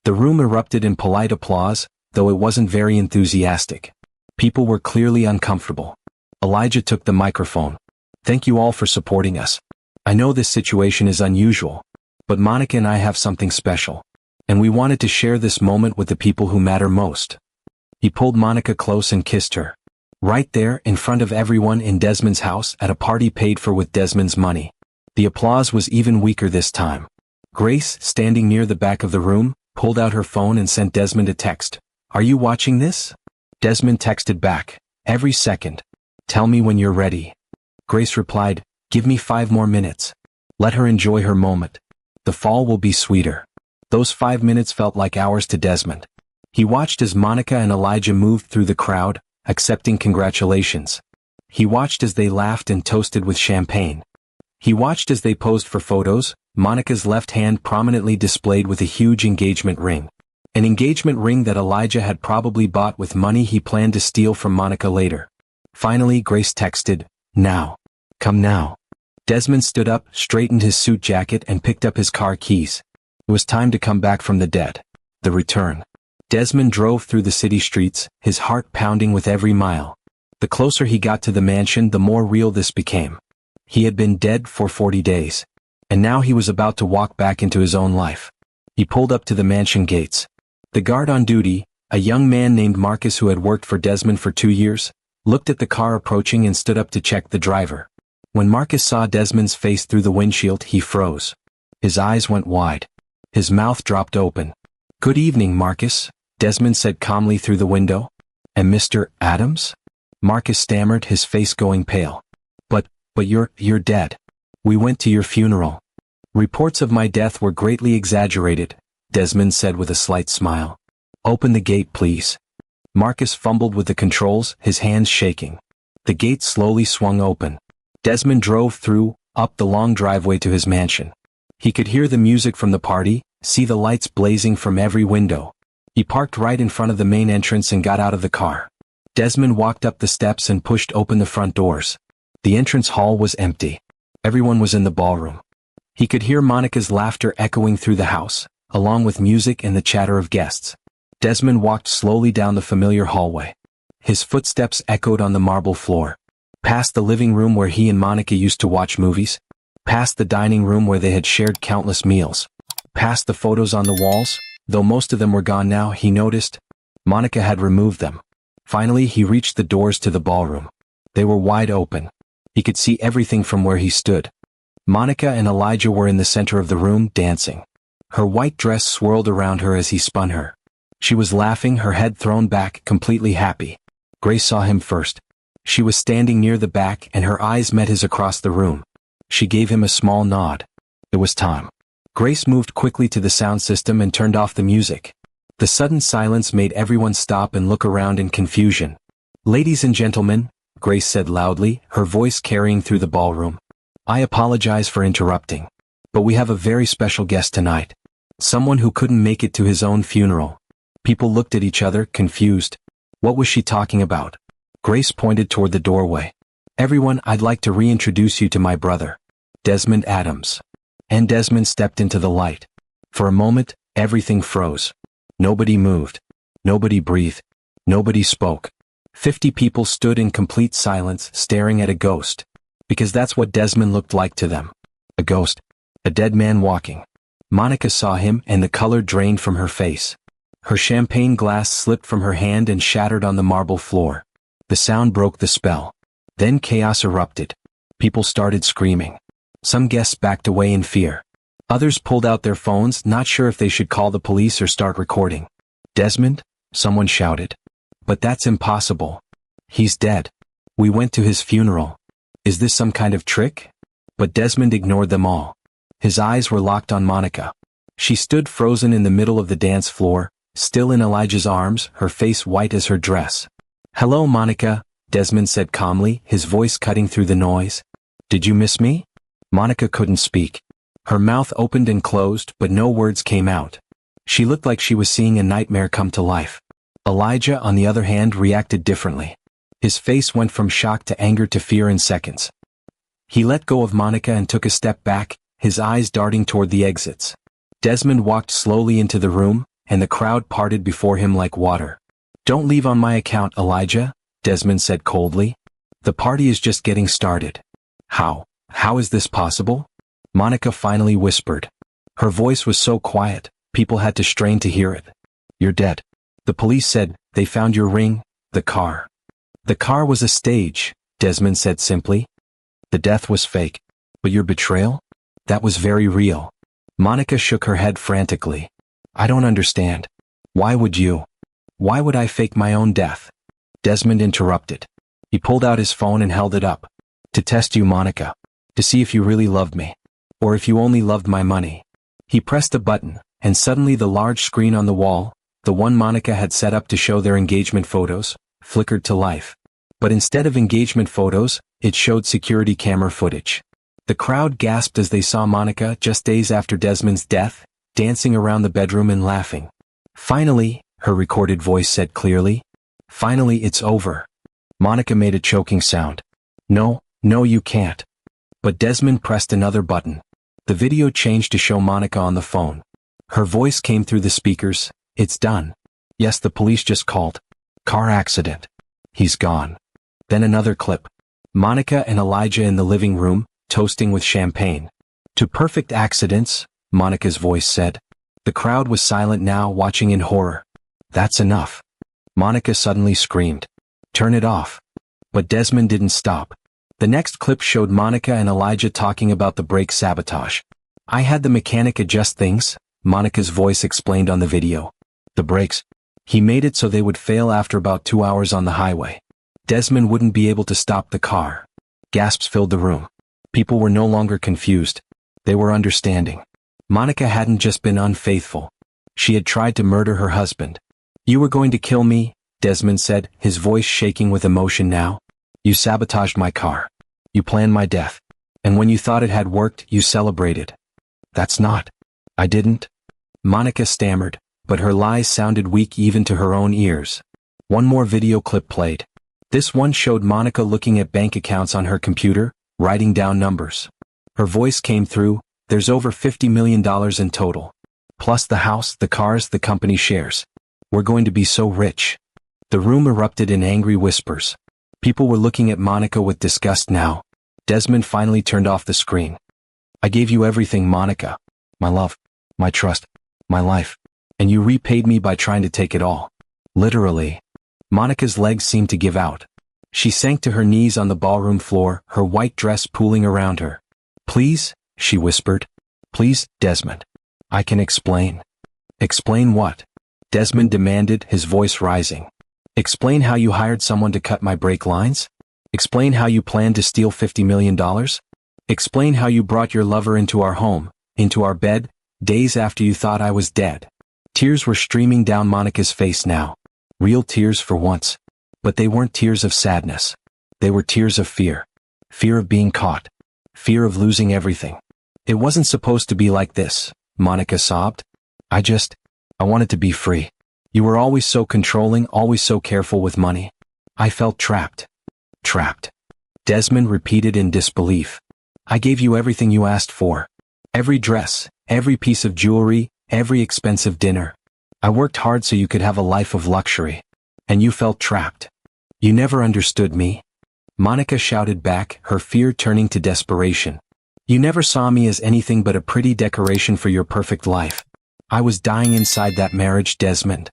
A: The room erupted in polite applause, though it wasn't very enthusiastic. People were clearly uncomfortable. Elijah took the microphone. "Thank you all for supporting us. I know this situation is unusual, but Monica and I have something special. And we wanted to share this moment with the people who matter most." He pulled Monica close and kissed her. Right there, in front of everyone in Desmond's house at a party paid for with Desmond's money. The applause was even weaker this time. Grace, standing near the back of the room, pulled out her phone and sent Desmond a text. "Are you watching this?" Desmond texted back, "Every second. Tell me when you're ready." Grace replied, "Give me 5 more minutes. Let her enjoy her moment. The fall will be sweeter." Those 5 minutes felt like hours to Desmond. He watched as Monica and Elijah moved through the crowd, accepting congratulations. He watched as they laughed and toasted with champagne. He watched as they posed for photos, Monica's left hand prominently displayed with a huge engagement ring. An engagement ring that Elijah had probably bought with money he planned to steal from Monica later. Finally, Grace texted, "Now. Come now." Desmond stood up, straightened his suit jacket and picked up his car keys. It was time to come back from the dead. The return. Desmond drove through the city streets, his heart pounding with every mile. The closer he got to the mansion, the more real this became. He had been dead for 40 days. And now he was about to walk back into his own life. He pulled up to the mansion gates. The guard on duty, a young man named Marcus who had worked for Desmond for 2 years, looked at the car approaching and stood up to check the driver. When Marcus saw Desmond's face through the windshield, he froze. His eyes went wide. His mouth dropped open. "Good evening, Marcus," Desmond said calmly through the window. "And Mr. Adams?" Marcus stammered, his face going pale. But you're dead. We went to your funeral." "Reports of my death were greatly exaggerated," Desmond said with a slight smile. "Open the gate, please." Marcus fumbled with the controls, his hands shaking. The gate slowly swung open. Desmond drove through, up the long driveway to his mansion. He could hear the music from the party, see the lights blazing from every window. He parked right in front of the main entrance and got out of the car. Desmond walked up the steps and pushed open the front doors. The entrance hall was empty. Everyone was in the ballroom. He could hear Monica's laughter echoing through the house, along with music and the chatter of guests. Desmond walked slowly down the familiar hallway. His footsteps echoed on the marble floor. Past the living room where he and Monica used to watch movies. Past the dining room where they had shared countless meals. Past the photos on the walls, though most of them were gone now, he noticed. Monica had removed them. Finally, he reached the doors to the ballroom. They were wide open. He could see everything from where he stood. Monica and Elijah were in the center of the room, dancing. Her white dress swirled around her as he spun her. She was laughing, her head thrown back, completely happy. Grace saw him first. She was standing near the back and her eyes met his across the room. She gave him a small nod. It was time. Grace moved quickly to the sound system and turned off the music. The sudden silence made everyone stop and look around in confusion. "Ladies and gentlemen," Grace said loudly, her voice carrying through the ballroom. "I apologize for interrupting. But we have a very special guest tonight. Someone who couldn't make it to his own funeral." People looked at each other, confused. What was she talking about? Grace pointed toward the doorway. "Everyone, I'd like to reintroduce you to my brother, Desmond Adams." And Desmond stepped into the light. For a moment, everything froze. Nobody moved. Nobody breathed. Nobody spoke. 50 people stood in complete silence, staring at a ghost. Because that's what Desmond looked like to them. A ghost. A dead man walking. Monica saw him and the color drained from her face. Her champagne glass slipped from her hand and shattered on the marble floor. The sound broke the spell. Then chaos erupted. People started screaming. Some guests backed away in fear. Others pulled out their phones, not sure if they should call the police or start recording. "Desmond?" someone shouted. "But that's impossible. He's dead. We went to his funeral. Is this some kind of trick?" But Desmond ignored them all. His eyes were locked on Monica. She stood frozen in the middle of the dance floor, still in Elijah's arms, her face white as her dress. "Hello, Monica," Desmond said calmly, his voice cutting through the noise. "Did you miss me?" Monica couldn't speak. Her mouth opened and closed, but no words came out. She looked like she was seeing a nightmare come to life. Elijah, on the other hand, reacted differently. His face went from shock to anger to fear in seconds. He let go of Monica and took a step back, his eyes darting toward the exits. Desmond walked slowly into the room, and the crowd parted before him like water. "Don't leave on my account, Elijah," Desmond said coldly. "The party is just getting started." How is this possible?" Monica finally whispered. Her voice was so quiet, people had to strain to hear it. "You're dead. The police said they found your ring, the car." "The car was a stage," Desmond said simply. "The death was fake. But your betrayal? That was very real." Monica shook her head frantically. "I don't understand. Why would you? Why would I fake my own death?" Desmond interrupted. He pulled out his phone and held it up. "To test you, Monica. To see if you really loved me. Or if you only loved my money." He pressed a button, and suddenly the large screen on the wall, the one Monica had set up to show their engagement photos, flickered to life. But instead of engagement photos, it showed security camera footage. The crowd gasped as they saw Monica, just days after Desmond's death, dancing around the bedroom and laughing. "Finally," her recorded voice said clearly. "Finally, it's over." Monica made a choking sound. No, you can't." But Desmond pressed another button. The video changed to show Monica on the phone. Her voice came through the speakers. "It's done. Yes, the police just called. Car accident. He's gone." Then another clip. Monica and Elijah in the living room, toasting with champagne. "To perfect accidents," Monica's voice said. The crowd was silent now, watching in horror. "That's enough." Monica suddenly screamed. "Turn it off." But Desmond didn't stop. The next clip showed Monica and Elijah talking about the brake sabotage. "I had the mechanic adjust things," Monica's voice explained on the video. "The brakes. He made it so they would fail after about 2 hours on the highway. Desmond wouldn't be able to stop the car." Gasps filled the room. People were no longer confused. They were understanding. Monica hadn't just been unfaithful. She had tried to murder her husband. "You were going to kill me," Desmond said, his voice shaking with emotion now. "You sabotaged my car. You planned my death. And when you thought it had worked, you celebrated." "That's not. I didn't." Monica stammered, but her lies sounded weak even to her own ears. One more video clip played. This one showed Monica looking at bank accounts on her computer, writing down numbers. Her voice came through. "There's over $50 million in total. Plus the house, the cars, the company shares. We're going to be so rich." The room erupted in angry whispers. People were looking at Monica with disgust now. Desmond finally turned off the screen. I gave you everything, Monica. My love, my trust, my life. And you repaid me by trying to take it all. Literally. Monica's legs seemed to give out. She sank to her knees on the ballroom floor, her white dress pooling around her. Please, she whispered. Please, Desmond. I can explain. Explain what? Desmond demanded, his voice rising. Explain how you hired someone to cut my brake lines? Explain how you planned to steal $50 million? Explain how you brought your lover into our home, into our bed, days after you thought I was dead. Tears were streaming down Monica's face now. Real tears for once. But they weren't tears of sadness. They were tears of fear. Fear of being caught. Fear of losing everything. It wasn't supposed to be like this, Monica sobbed. I wanted to be free. You were always so controlling, always so careful with money. I felt trapped. Trapped. Desmond repeated in disbelief. I gave you everything you asked for. Every dress, every piece of jewelry, every expensive dinner. I worked hard so you could have a life of luxury. And you felt trapped. You never understood me. Monica shouted back, her fear turning to desperation. You never saw me as anything but a pretty decoration for your perfect life. I was dying inside that marriage, Desmond.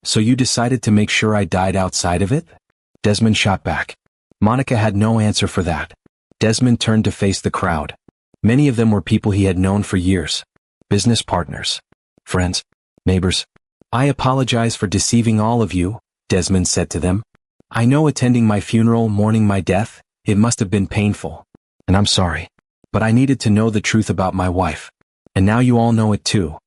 A: So you decided to make sure I died outside of it? Desmond shot back. Monica had no answer for that. Desmond turned to face the crowd. Many of them were people he had known for years. Business partners. Friends. Neighbors. I apologize for deceiving all of you, Desmond said to them. I know attending my funeral, mourning my death, it must have been painful. And I'm sorry. But I needed to know the truth about my wife. And now you all know it too.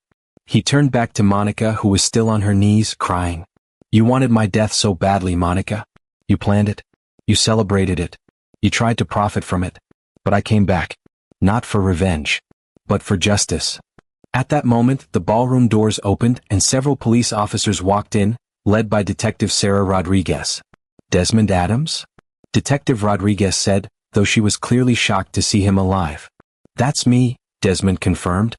A: He turned back to Monica, who was still on her knees, crying. You wanted my death so badly, Monica. You planned it. You celebrated it. You tried to profit from it. But I came back. Not for revenge. But for justice. At that moment, the ballroom doors opened and several police officers walked in, led by Detective Sarah Rodriguez. Desmond Adams? Detective Rodriguez said, though she was clearly shocked to see him alive. That's me, Desmond confirmed.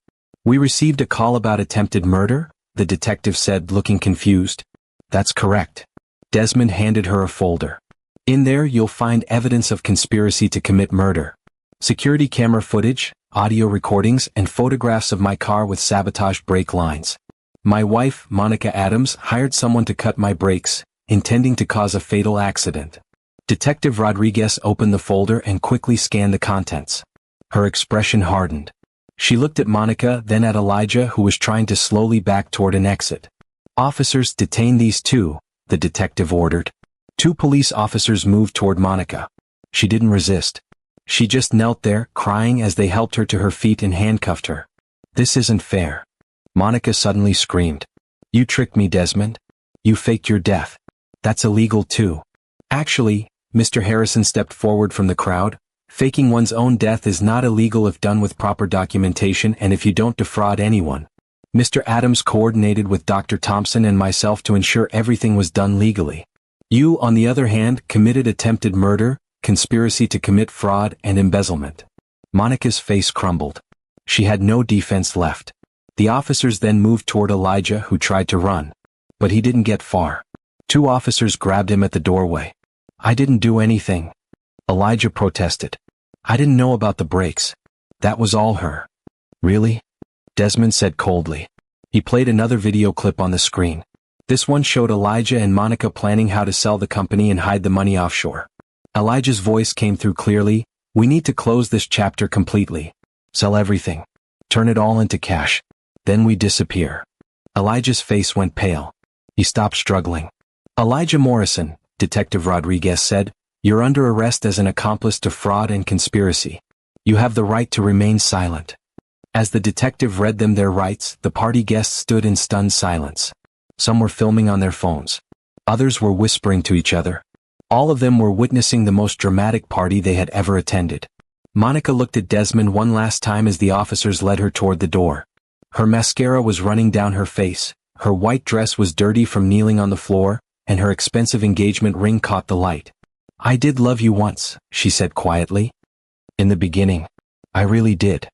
A: We received a call about attempted murder, the detective said, looking confused. That's correct. Desmond handed her a folder. In there you'll find evidence of conspiracy to commit murder. Security camera footage, audio recordings, and photographs of my car with sabotaged brake lines. My wife, Monica Adams, hired someone to cut my brakes, intending to cause a fatal accident. Detective Rodriguez opened the folder and quickly scanned the contents. Her expression hardened. She looked at Monica, then at Elijah, who was trying to slowly back toward an exit. Officers, detain these two, the detective ordered. 2 police officers moved toward Monica. She didn't resist. She just knelt there, crying as they helped her to her feet and handcuffed her. This isn't fair. Monica suddenly screamed. You tricked me, Desmond. You faked your death. That's illegal too. Actually, Mr. Harrison stepped forward from the crowd. Faking one's own death is not illegal if done with proper documentation and if you don't defraud anyone. Mr. Adams coordinated with Dr. Thompson and myself to ensure everything was done legally. You, on the other hand, committed attempted murder, conspiracy to commit fraud, and embezzlement. Monica's face crumbled. She had no defense left. The officers then moved toward Elijah, who tried to run. But he didn't get far. 2 officers grabbed him at the doorway. I didn't do anything. Elijah protested. I didn't know about the brakes. That was all her. Really? Desmond said coldly. He played another video clip on the screen. This one showed Elijah and Monica planning how to sell the company and hide the money offshore. Elijah's voice came through clearly. We need to close this chapter completely. Sell everything. Turn it all into cash. Then we disappear. Elijah's face went pale. He stopped struggling. Elijah Morrison, Detective Rodriguez said, you're under arrest as an accomplice to fraud and conspiracy. You have the right to remain silent. As the detective read them their rights, the party guests stood in stunned silence. Some were filming on their phones. Others were whispering to each other. All of them were witnessing the most dramatic party they had ever attended. Monica looked at Desmond one last time as the officers led her toward the door. Her mascara was running down her face, her white dress was dirty from kneeling on the floor, and her expensive engagement ring caught the light. I did love you once, she said quietly. In the beginning. I really did.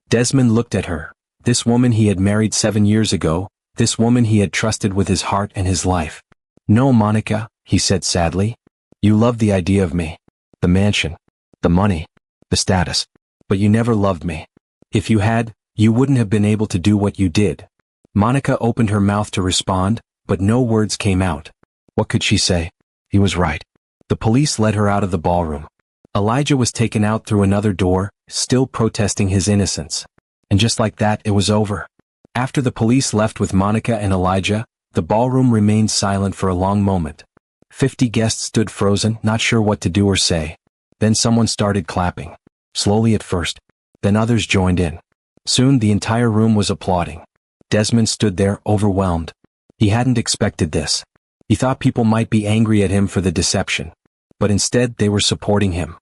A: Desmond looked at her. This woman he had married 7 years ago, this woman he had trusted with his heart and his life. No, Monica, he said sadly. You loved the idea of me. The mansion. The money. The status. But you never loved me. If you had, you wouldn't have been able to do what you did. Monica opened her mouth to respond, but no words came out. What could she say? He was right. The police led her out of the ballroom. Elijah was taken out through another door, still protesting his innocence. And just like that, it was over. After the police left with Monica and Elijah, the ballroom remained silent for a long moment. 50 guests stood frozen, not sure what to do or say. Then someone started clapping. Slowly at first. Then others joined in. Soon the entire room was applauding. Desmond stood there, overwhelmed. He hadn't expected this. He thought people might be angry at him for the deception. But instead they were supporting him.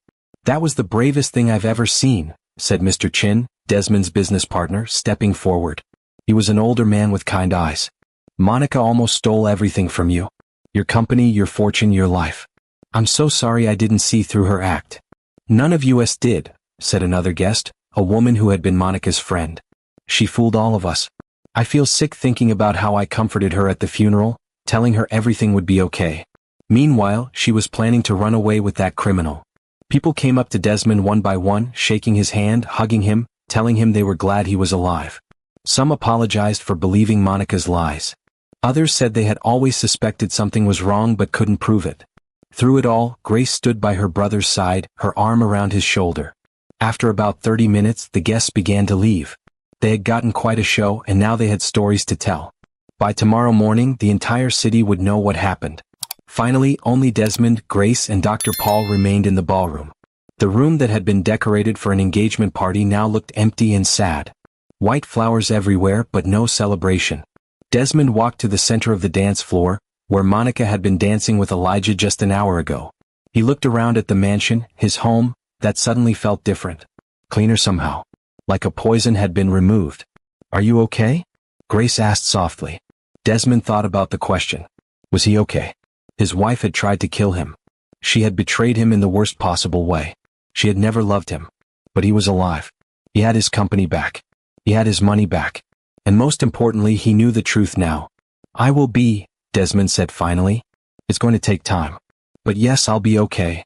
A: That was the bravest thing I've ever seen, said Mr. Chin, Desmond's business partner, stepping forward. He was an older man with kind eyes. Monica almost stole everything from you. Your company, your fortune, your life. I'm so sorry I didn't see through her act. None of us did, said another guest, a woman who had been Monica's friend. She fooled all of us. I feel sick thinking about how I comforted her at the funeral, telling her everything would be okay. Meanwhile, she was planning to run away with that criminal. People came up to Desmond one by one, shaking his hand, hugging him, telling him they were glad he was alive. Some apologized for believing Monica's lies. Others said they had always suspected something was wrong but couldn't prove it. Through it all, Grace stood by her brother's side, her arm around his shoulder. After about 30 minutes, the guests began to leave. They had gotten quite a show and now they had stories to tell. By tomorrow morning, the entire city would know what happened. Finally, only Desmond, Grace, and Dr. Paul remained in the ballroom. The room that had been decorated for an engagement party now looked empty and sad. White flowers everywhere, but no celebration. Desmond walked to the center of the dance floor, where Monica had been dancing with Elijah just an hour ago. He looked around at the mansion, his home, that suddenly felt different. Cleaner somehow. Like a poison had been removed. Are you okay? Grace asked softly. Desmond thought about the question. Was he okay? His wife had tried to kill him. She had betrayed him in the worst possible way. She had never loved him. But he was alive. He had his company back. He had his money back. And most importantly, he knew the truth now. I will be, Desmond said finally. It's going to take time. But yes, I'll be okay.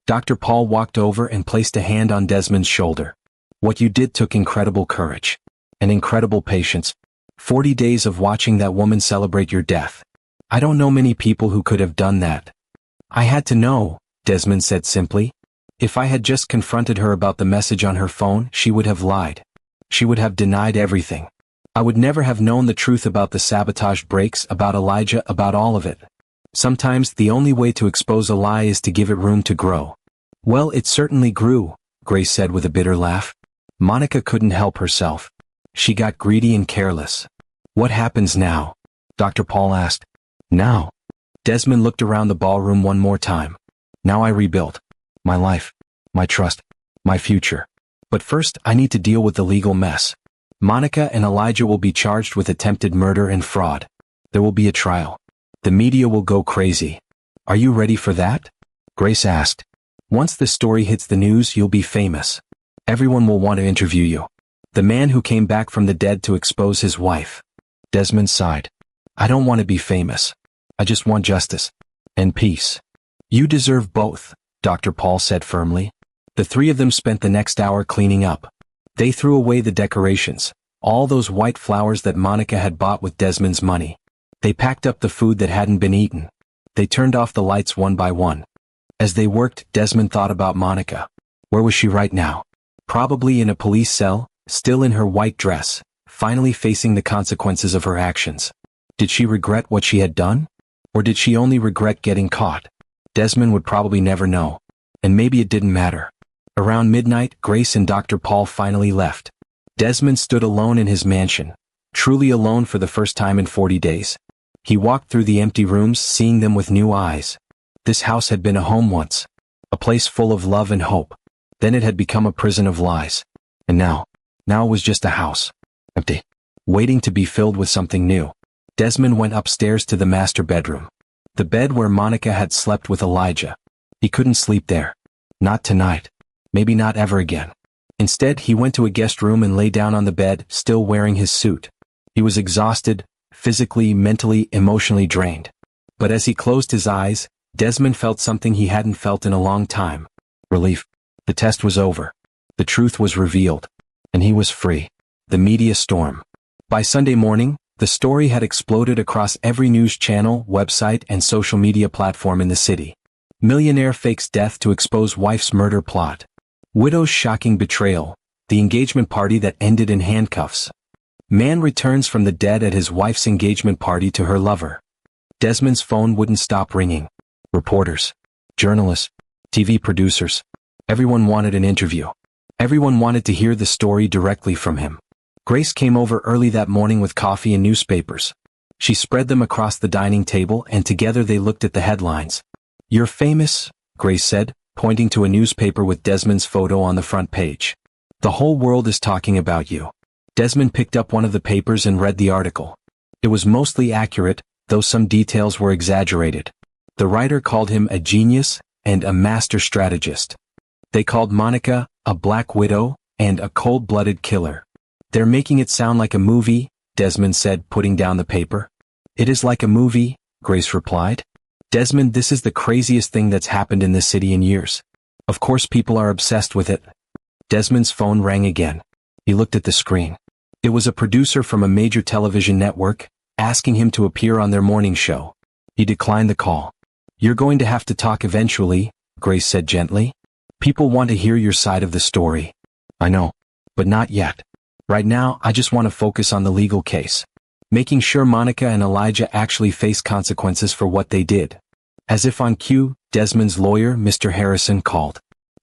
A: Dr. Paul walked over and placed a hand on Desmond's shoulder. What you did took incredible courage. And incredible patience. 40 days of watching that woman celebrate your death. I don't know many people who could have done that. I had to know, Desmond said simply. If I had just confronted her about the message on her phone, she would have lied. She would have denied everything. I would never have known the truth about the sabotage breaks, about Elijah, about all of it. Sometimes the only way to expose a lie is to give it room to grow. Well, it certainly grew, Grace said with a bitter laugh. Monica couldn't help herself. She got greedy and careless. What happens now? Dr. Paul asked. Now? Desmond looked around the ballroom one more time. Now I rebuild. My life. My trust. My future. But first, I need to deal with the legal mess. Monica and Elijah will be charged with attempted murder and fraud. There will be a trial. The media will go crazy. Are you ready for that? Grace asked. Once the story hits the news, you'll be famous. Everyone will want to interview you. The man who came back from the dead to expose his wife. Desmond sighed. I don't want to be famous. I just want justice. And peace. You deserve both, Dr. Paul said firmly. The three of them spent the next hour cleaning up. They threw away the decorations, all those white flowers that Monica had bought with Desmond's money. They packed up the food that hadn't been eaten. They turned off the lights one by one. As they worked, Desmond thought about Monica. Where was she right now? Probably in a police cell, still in her white dress, finally facing the consequences of her actions. Did she regret what she had done? Or did she only regret getting caught? Desmond would probably never know. And maybe it didn't matter. Around midnight, Grace and Dr. Paul finally left. Desmond stood alone in his mansion, truly alone for the first time in 40 days. He walked through the empty rooms, seeing them with new eyes. This house had been a home once, a place full of love and hope. Then it had become a prison of lies. And now it was just a house, empty, waiting to be filled with something new. Desmond went upstairs to the master bedroom, the bed where Monica had slept with Elijah. He couldn't sleep there. Not tonight. Maybe not ever again. Instead, he went to a guest room and lay down on the bed, still wearing his suit. He was exhausted, physically, mentally, emotionally drained. But as he closed his eyes, Desmond felt something he hadn't felt in a long time. Relief. The test was over. The truth was revealed. And he was free. The media storm. By Sunday morning, the story had exploded across every news channel, website, and social media platform in the city. Millionaire fakes death to expose wife's murder plot. Widow's shocking betrayal. The engagement party that ended in handcuffs. Man returns from the dead at his wife's engagement party to her lover. Desmond's phone wouldn't stop ringing. Reporters, journalists, TV producers. Everyone wanted an interview. Everyone wanted to hear the story directly from him. Grace came over early that morning with coffee and newspapers. She spread them across the dining table and together they looked at the headlines. "You're famous," Grace said, pointing to a newspaper with Desmond's photo on the front page. "The whole world is talking about you." Desmond picked up one of the papers and read the article. It was mostly accurate, though some details were exaggerated. The writer called him a genius and a master strategist. They called Monica a black widow and a cold-blooded killer. "They're making it sound like a movie," Desmond said, putting down the paper. "It is like a movie," Grace replied. "Desmond, this is the craziest thing that's happened in this city in years. Of course people are obsessed with it." Desmond's phone rang again. He looked at the screen. It was a producer from a major television network, asking him to appear on their morning show. He declined the call. "You're going to have to talk eventually," Grace said gently. "People want to hear your side of the story." "I know. But not yet. Right now, I just want to focus on the legal case. Making sure Monica and Elijah actually face consequences for what they did." As if on cue, Desmond's lawyer, Mr. Harrison, called.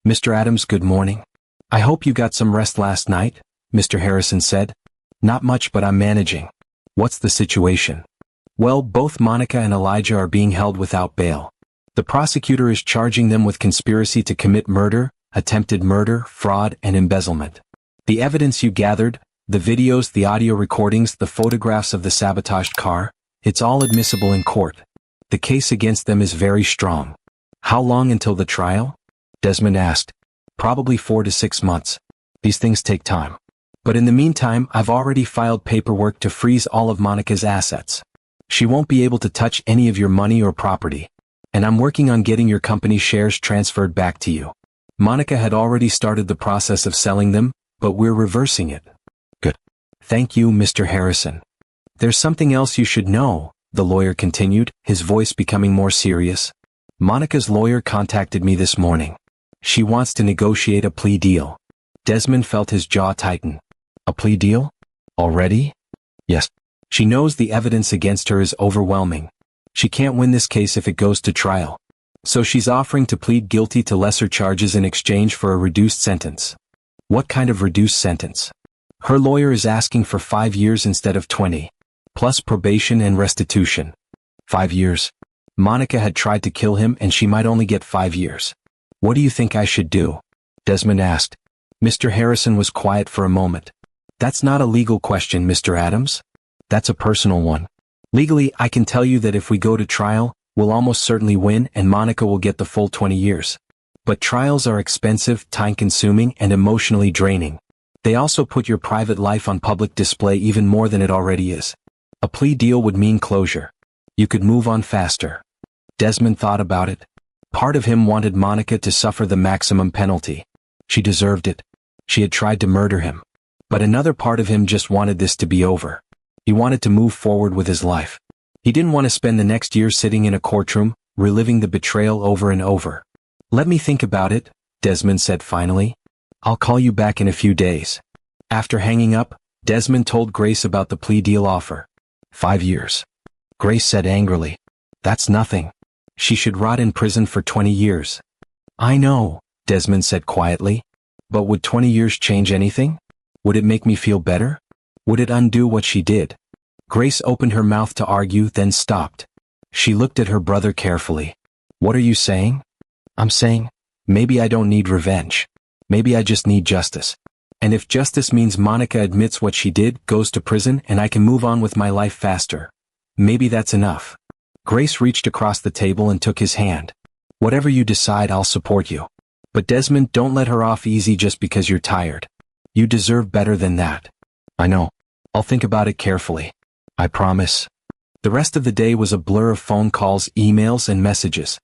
A: "Mr. Adams, good morning. I hope you got some rest last night," Mr. Harrison said. "Not much, but I'm managing." "What's the situation?" "Well, both Monica and Elijah are being held without bail. The prosecutor is charging them with conspiracy to commit murder, attempted murder, fraud, and embezzlement. The evidence you gathered, the videos, the audio recordings, the photographs of the sabotaged car, it's all admissible in court. The case against them is very strong." "How long until the trial?" Desmond asked. "Probably 4 to 6 months. These things take time. But in the meantime, I've already filed paperwork to freeze all of Monica's assets. She won't be able to touch any of your money or property. And I'm working on getting your company shares transferred back to you. Monica had already started the process of selling them, but we're reversing it." "Good. Thank you, Mr. Harrison. There's something else you should know," the lawyer continued, his voice becoming more serious. "Monica's lawyer contacted me this morning. She wants to negotiate a plea deal." Desmond felt his jaw tighten. "A plea deal? Already?" "Yes. She knows the evidence against her is overwhelming. She can't win this case if it goes to trial. So she's offering to plead guilty to lesser charges in exchange for a reduced sentence." "What kind of reduced sentence?" "Her lawyer is asking for 5 years instead of 20, plus probation and restitution." 5 years. Monica had tried to kill him and she might only get 5 years. "What do you think I should do?" Desmond asked. Mr. Harrison was quiet for a moment. "That's not a legal question, Mr. Adams. That's a personal one. Legally, I can tell you that if we go to trial, we'll almost certainly win and Monica will get the full 20 years. But trials are expensive, time-consuming, and emotionally draining. They also put your private life on public display even more than it already is. A plea deal would mean closure. You could move on faster." Desmond thought about it. Part of him wanted Monica to suffer the maximum penalty. She deserved it. She had tried to murder him. But another part of him just wanted this to be over. He wanted to move forward with his life. He didn't want to spend the next year sitting in a courtroom, reliving the betrayal over and over. "Let me think about it," Desmond said finally. "I'll call you back in a few days." After hanging up, Desmond told Grace about the plea deal offer. 5 years. Grace said angrily. "That's nothing. She should rot in prison for 20 years. "I know," Desmond said quietly. "But would 20 years change anything? Would it make me feel better? Would it undo what she did?" Grace opened her mouth to argue, then stopped. She looked at her brother carefully. "What are you saying?" "I'm saying, maybe I don't need revenge. Maybe I just need justice. And if justice means Monica admits what she did, goes to prison, and I can move on with my life faster, maybe that's enough." Grace reached across the table and took his hand. "Whatever you decide, I'll support you. But Desmond, don't let her off easy just because you're tired. You deserve better than that." "I know. I'll think about it carefully. I promise." The rest of the day was a blur of phone calls, emails, and messages.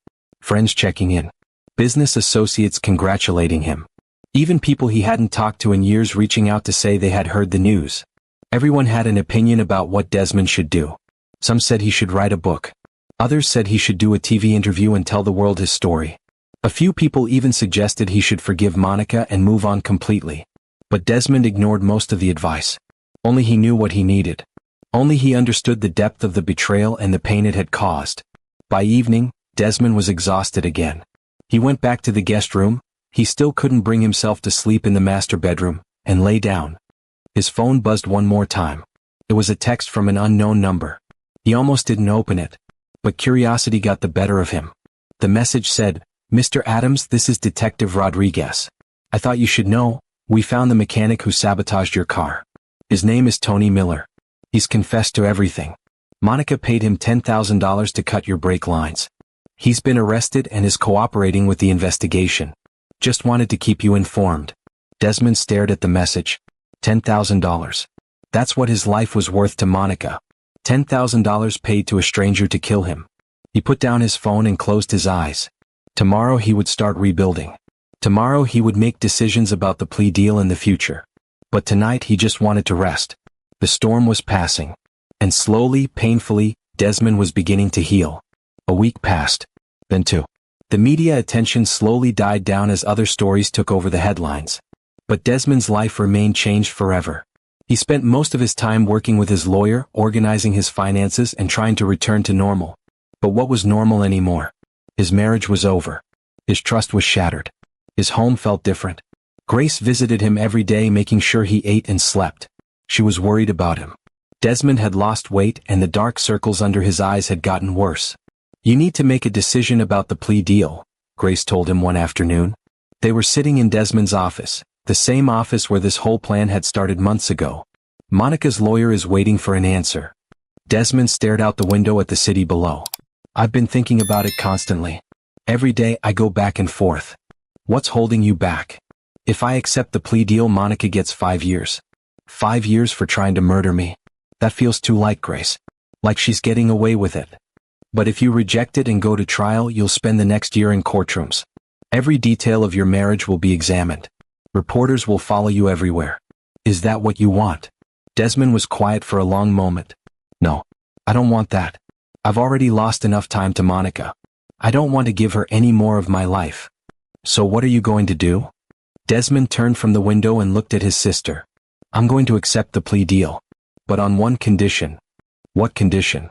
A: friends checking in, business associates congratulating him. Even people he hadn't talked to in years reaching out to say they had heard the news. Everyone had an opinion about what Desmond should do. Some said he should write a book. Others said he should do a TV interview and tell the world his story. A few people even suggested he should forgive Monica and move on completely. But Desmond ignored most of the advice. Only he knew what he needed. Only he understood the depth of the betrayal and the pain it had caused. By evening, Desmond was exhausted again. He went back to the guest room. He still couldn't bring himself to sleep in the master bedroom, and lay down. His phone buzzed one more time. It was a text from an unknown number. He almost didn't open it, but curiosity got the better of him. The message said, "Mr. Adams, this is Detective Rodriguez. I thought you should know, we found the mechanic who sabotaged your car. His name is Tony Miller. He's confessed to everything. Monica paid him $10,000 to cut your brake lines. He's been arrested and is cooperating with the investigation. Just wanted to keep you informed." Desmond stared at the message. $10,000. That's what his life was worth to Monica. $10,000 paid to a stranger to kill him. He put down his phone and closed his eyes. Tomorrow he would start rebuilding. Tomorrow he would make decisions about the plea deal in the future. But tonight he just wanted to rest. The storm was passing. And slowly, painfully, Desmond was beginning to heal. A week passed. Then two. The media attention slowly died down as other stories took over the headlines. But Desmond's life remained changed forever. He spent most of his time working with his lawyer, organizing his finances and trying to return to normal. But what was normal anymore? His marriage was over. His trust was shattered. His home felt different. Grace visited him every day, making sure he ate and slept. She was worried about him. Desmond had lost weight and the dark circles under his eyes had gotten worse. "You need to make a decision about the plea deal," Grace told him one afternoon. They were sitting in Desmond's office, the same office where this whole plan had started months ago. "Monica's lawyer is waiting for an answer." Desmond stared out the window at the city below. "I've been thinking about it constantly. Every day I go back and forth. What's holding you back? If I accept the plea deal, Monica gets 5 years. 5 years for trying to murder me. That feels too light, Grace. Like she's getting away with it. But if you reject it and go to trial, you'll spend the next year in courtrooms. Every detail of your marriage will be examined. Reporters will follow you everywhere. Is that what you want?" Desmond was quiet for a long moment. "No, I don't want that. I've already lost enough time to Monica. I don't want to give her any more of my life." "So what are you going to do?" Desmond turned from the window and looked at his sister. "I'm going to accept the plea deal. But on one condition." "What condition?"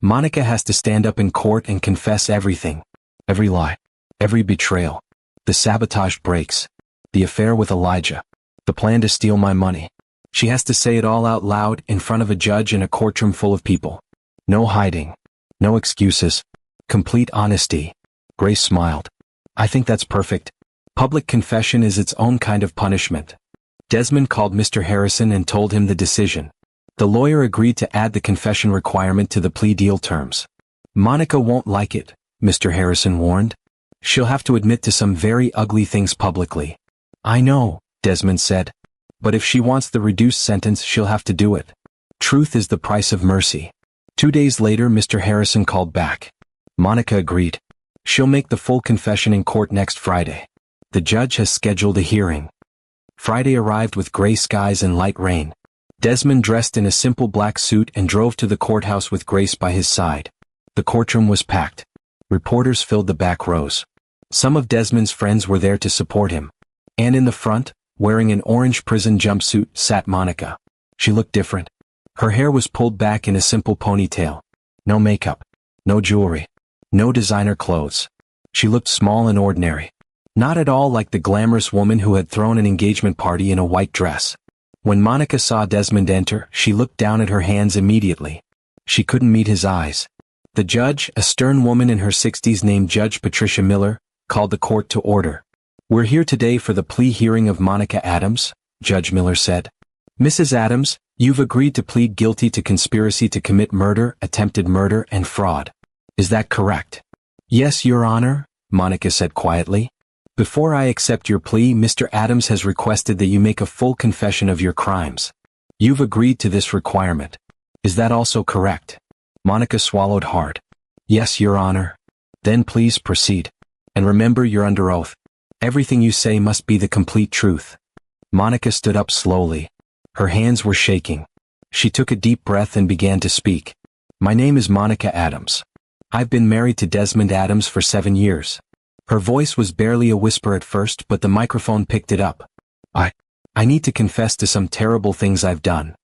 A: "Monica has to stand up in court and confess everything. Every lie. Every betrayal. The sabotaged brakes. The affair with Elijah. The plan to steal my money. She has to say it all out loud in front of a judge in a courtroom full of people. No hiding. No excuses. Complete honesty." Grace smiled. "I think that's perfect. Public confession is its own kind of punishment." Desmond called Mr. Harrison and told him the decision. The lawyer agreed to add the confession requirement to the plea deal terms. "Monica won't like it," Mr. Harrison warned. "She'll have to admit to some very ugly things publicly." "I know," Desmond said. "But if she wants the reduced sentence, she'll have to do it. Truth is the price of mercy." 2 days later, Mr. Harrison called back. Monica agreed. She'll make the full confession in court next Friday. The judge has scheduled a hearing. Friday arrived with gray skies and light rain. Desmond dressed in a simple black suit and drove to the courthouse with Grace by his side. The courtroom was packed. Reporters filled the back rows. Some of Desmond's friends were there to support him. And in the front, wearing an orange prison jumpsuit, sat Monica. She looked different. Her hair was pulled back in a simple ponytail. No makeup. No jewelry. No designer clothes. She looked small and ordinary. Not at all like the glamorous woman who had thrown an engagement party in a white dress. When Monica saw Desmond enter, she looked down at her hands immediately. She couldn't meet his eyes. The judge, a stern woman in her 60s named Judge Patricia Miller, called the court to order. "We're here today for the plea hearing of Monica Adams," Judge Miller said. "Mrs. Adams, you've agreed to plead guilty to conspiracy to commit murder, attempted murder, and fraud. Is that correct?" "Yes, Your Honor," Monica said quietly. "Before I accept your plea, Mr. Adams has requested that you make a full confession of your crimes. You've agreed to this requirement. Is that also correct?" Monica swallowed hard. "Yes, Your Honor." Then please proceed. And remember, you're under oath. Everything you say must be the complete truth. Monica stood up slowly. Her hands were shaking. She took a deep breath and began to speak. My name is Monica Adams. I've been married to Desmond Adams for 7 years. Her voice was barely a whisper at first, but the microphone picked it up. I need to confess to some terrible things I've done.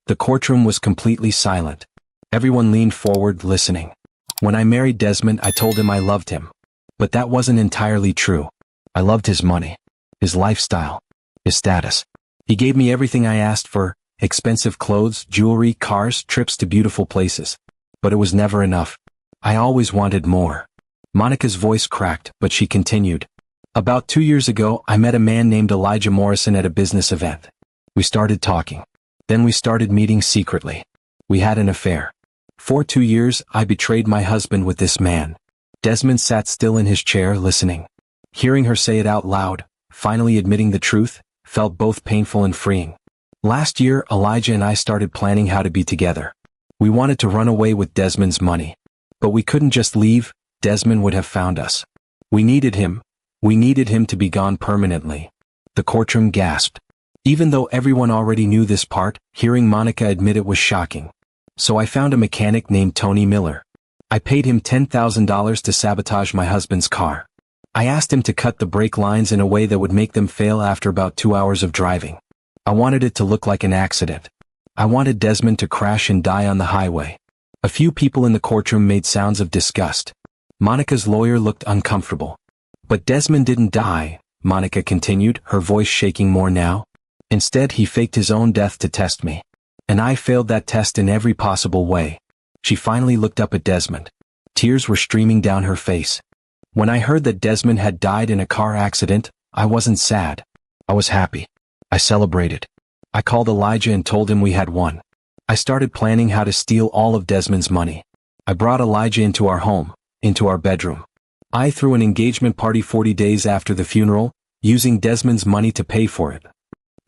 A: The courtroom was completely silent. Everyone leaned forward, listening. When I married Desmond, I told him I loved him. But that wasn't entirely true. I loved his money, his lifestyle, his status. He gave me everything I asked for: expensive clothes, jewelry, cars, trips to beautiful places. But it was never enough. I always wanted more. Monica's voice cracked, but she continued. About 2 years ago, I met a man named Elijah Morrison at a business event. We started talking. Then we started meeting secretly. We had an affair. For 2 years, I betrayed my husband with this man. Desmond sat still in his chair, listening. Hearing her say it out loud, finally admitting the truth, felt both painful and freeing. Last year, Elijah and I started planning how to be together. We wanted to run away with Desmond's money. But we couldn't just leave. Desmond would have found us. We needed him. We needed him to be gone permanently. The courtroom gasped. Even though everyone already knew this part, hearing Monica admit it was shocking. So I found a mechanic named Tony Miller. I paid him $10,000 to sabotage my husband's car. I asked him to cut the brake lines in a way that would make them fail after about 2 hours of driving. I wanted it to look like an accident. I wanted Desmond to crash and die on the highway. A few people in the courtroom made sounds of disgust. Monica's lawyer looked uncomfortable. But Desmond didn't die, Monica continued, her voice shaking more now. Instead, he faked his own death to test me. And I failed that test in every possible way. She finally looked up at Desmond. Tears were streaming down her face. When I heard that Desmond had died in a car accident, I wasn't sad. I was happy. I celebrated. I called Elijah and told him we had won. I started planning how to steal all of Desmond's money. I brought Elijah into our home, into our bedroom. I threw an engagement party 40 days after the funeral, using Desmond's money to pay for it.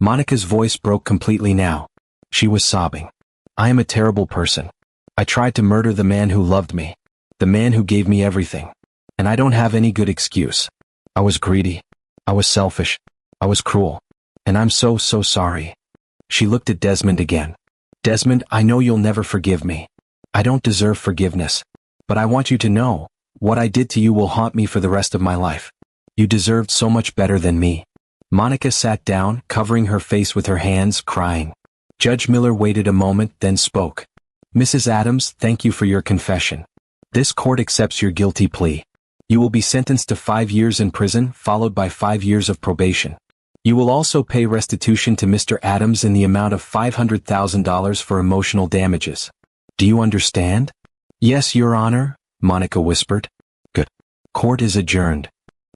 A: Monica's voice broke completely now. She was sobbing. I am a terrible person. I tried to murder the man who loved me, the man who gave me everything. And I don't have any good excuse. I was greedy. I was selfish. I was cruel. And I'm so sorry. She looked at Desmond again. Desmond, I know you'll never forgive me. I don't deserve forgiveness. But I want you to know, what I did to you will haunt me for the rest of my life. You deserved so much better than me. Monica sat down, covering her face with her hands, crying. Judge Miller waited a moment, then spoke. Mrs. Adams, thank you for your confession. This court accepts your guilty plea. You will be sentenced to 5 years in prison, followed by 5 years of probation. You will also pay restitution to Mr. Adams in the amount of $500,000 for emotional damages. Do you understand? Yes, Your Honor, Monica whispered. Good. Court is adjourned.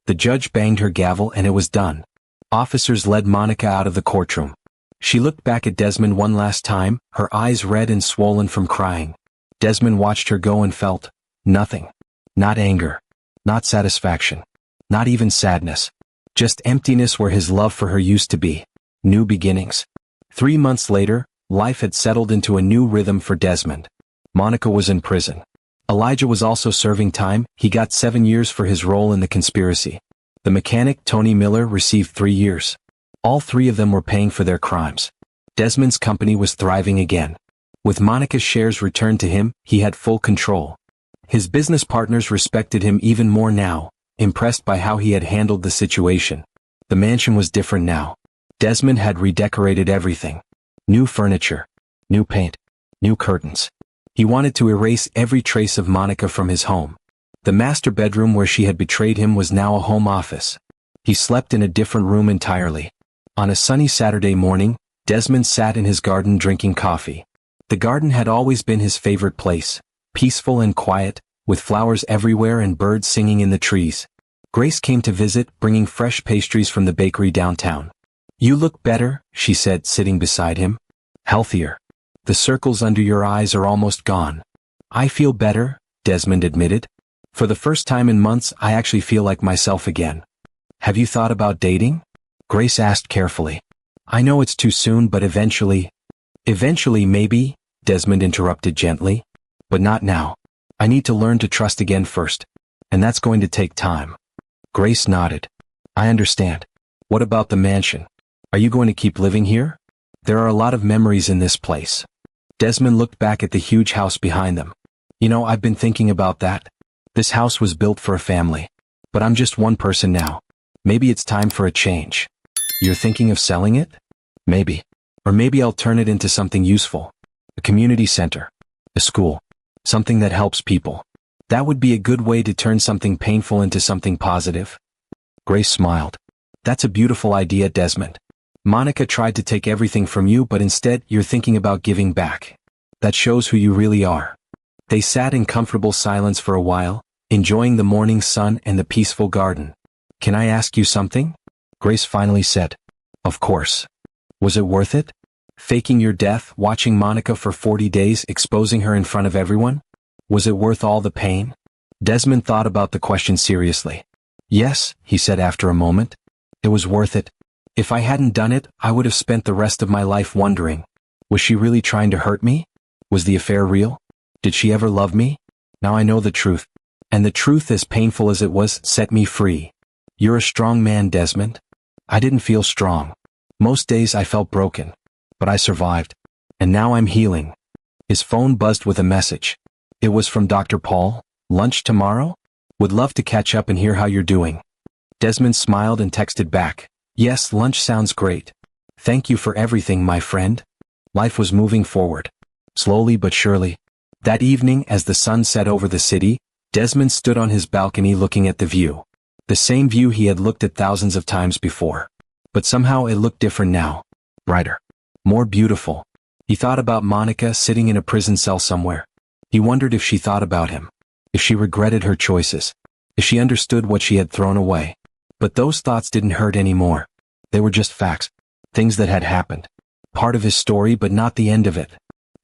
A: The judge banged her gavel and it was done. Officers led Monica out of the courtroom. She looked back at Desmond one last time, her eyes red and swollen from crying. Desmond watched her go and felt nothing. Not anger. Not satisfaction. Not even sadness. Just emptiness where his love for her used to be. New beginnings. 3 months later, life had settled into a new rhythm for Desmond. Monica was in prison. Elijah was also serving time. He got 7 years for his role in the conspiracy. The mechanic, Tony Miller, received 3 years. All 3 of them were paying for their crimes. Desmond's company was thriving again. With Monica's shares returned to him, he had full control. His business partners respected him even more now, impressed by how he had handled the situation. The mansion was different now. Desmond had redecorated everything. New furniture. New paint. New curtains. He wanted to erase every trace of Monica from his home. The master bedroom where she had betrayed him was now a home office. He slept in a different room entirely. On a sunny Saturday morning, Desmond sat in his garden drinking coffee. The garden had always been his favorite place, peaceful and quiet, with flowers everywhere and birds singing in the trees. Grace came to visit, bringing fresh pastries from the bakery downtown. You look better, she said, sitting beside him. Healthier. The circles under your eyes are almost gone. I feel better, Desmond admitted. For the first time in months, I actually feel like myself again. Have you thought about dating? Grace asked carefully. I know it's too soon, but eventually. Eventually, maybe, Desmond interrupted gently. But not now. I need to learn to trust again first. And that's going to take time. Grace nodded. I understand. What about the mansion? Are you going to keep living here? There are a lot of memories in this place. Desmond looked back at the huge house behind them. You know, I've been thinking about that. This house was built for a family. But I'm just one person now. Maybe it's time for a change. You're thinking of selling it? Maybe. Or maybe I'll turn it into something useful. A community center. A school. Something that helps people. That would be a good way to turn something painful into something positive. Grace smiled. That's a beautiful idea, Desmond. Monica tried to take everything from you, but instead you're thinking about giving back. That shows who you really are. They sat in comfortable silence for a while, enjoying the morning sun and the peaceful garden. Can I ask you something? Grace finally said. Of course. Was it worth it? Faking your death, watching Monica for 40 days, exposing her in front of everyone? Was it worth all the pain? Desmond thought about the question seriously. Yes, he said after a moment. It was worth it. If I hadn't done it, I would have spent the rest of my life wondering, was she really trying to hurt me? Was the affair real? Did she ever love me? Now I know the truth. And the truth, as painful as it was, set me free. You're a strong man, Desmond. I didn't feel strong. Most days I felt broken. But I survived. And now I'm healing. His phone buzzed with a message. It was from Dr. Paul. Lunch tomorrow? Would love to catch up and hear how you're doing. Desmond smiled and texted back. Yes, lunch sounds great. Thank you for everything, my friend. Life was moving forward. Slowly but surely. That evening, as the sun set over the city, Desmond stood on his balcony looking at the view. The same view he had looked at thousands of times before. But somehow it looked different now. Brighter. More beautiful. He thought about Monica sitting in a prison cell somewhere. He wondered if she thought about him. If she regretted her choices. If she understood what she had thrown away. But those thoughts didn't hurt anymore. They were just facts. Things that had happened. Part of his story, but not the end of it.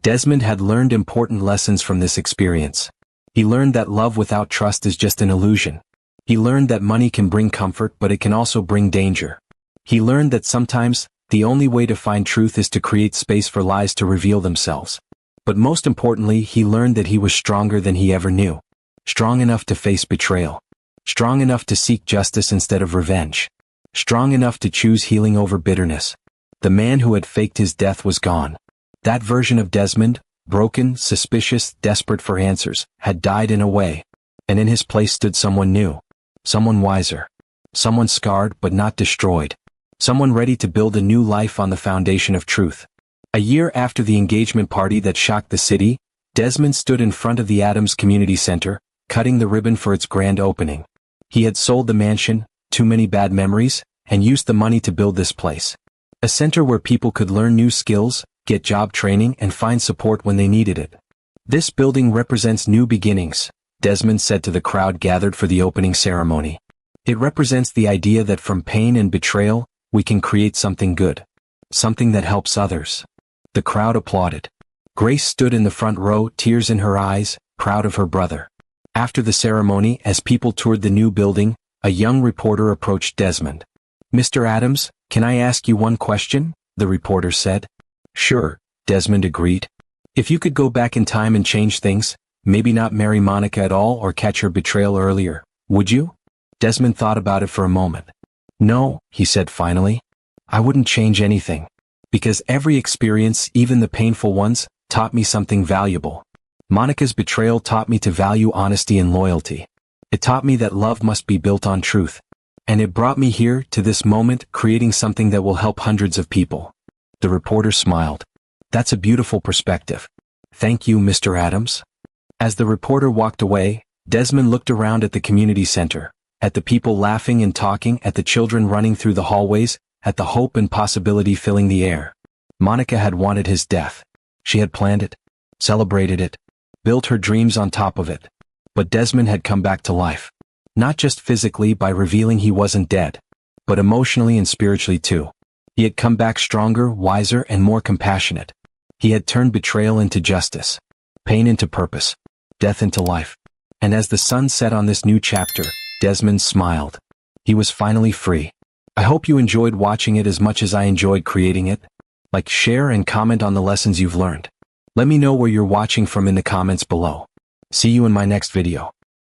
A: Desmond had learned important lessons from this experience. He learned that love without trust is just an illusion. He learned that money can bring comfort, but it can also bring danger. He learned that sometimes, the only way to find truth is to create space for lies to reveal themselves. But most importantly, he learned that he was stronger than he ever knew. Strong enough to face betrayal. Strong enough to seek justice instead of revenge. Strong enough to choose healing over bitterness. The man who had faked his death was gone. That version of Desmond, broken, suspicious, desperate for answers, had died in a way. And in his place stood someone new. Someone wiser. Someone scarred but not destroyed. Someone ready to build a new life on the foundation of truth. A year after the engagement party that shocked the city, Desmond stood in front of the Adams Community Center, cutting the ribbon for its grand opening. He had sold the mansion, too many bad memories, and used the money to build this place. A center where people could learn new skills, get job training, and find support when they needed it. This building represents new beginnings, Desmond said to the crowd gathered for the opening ceremony. It represents the idea that from pain and betrayal, we can create something good. Something that helps others. The crowd applauded. Grace stood in the front row, tears in her eyes, proud of her brother. After the ceremony, as people toured the new building, a young reporter approached Desmond. Mr. Adams, can I ask you one question? The reporter said. Sure, Desmond agreed. If you could go back in time and change things, maybe not marry Monica at all or catch her betrayal earlier, would you? Desmond thought about it for a moment. No, he said finally. I wouldn't change anything. Because every experience, even the painful ones, taught me something valuable. Monica's betrayal taught me to value honesty and loyalty. It taught me that love must be built on truth. And it brought me here, to this moment, creating something that will help hundreds of people. The reporter smiled. That's a beautiful perspective. Thank you, Mr. Adams. As the reporter walked away, Desmond looked around at the community center, at the people laughing and talking, at the children running through the hallways, at the hope and possibility filling the air. Monica had wanted his death. She had planned it, celebrated it, built her dreams on top of it. But Desmond had come back to life. Not just physically by revealing he wasn't dead, but emotionally and spiritually too. He had come back stronger, wiser, and more compassionate. He had turned betrayal into justice, pain into purpose, death into life. And as the sun set on this new chapter, Desmond smiled. He was finally free. I hope you enjoyed watching it as much as I enjoyed creating it. Like, share, and comment on the lessons you've learned. Let me know where you're watching from in the comments below. See you in my next video.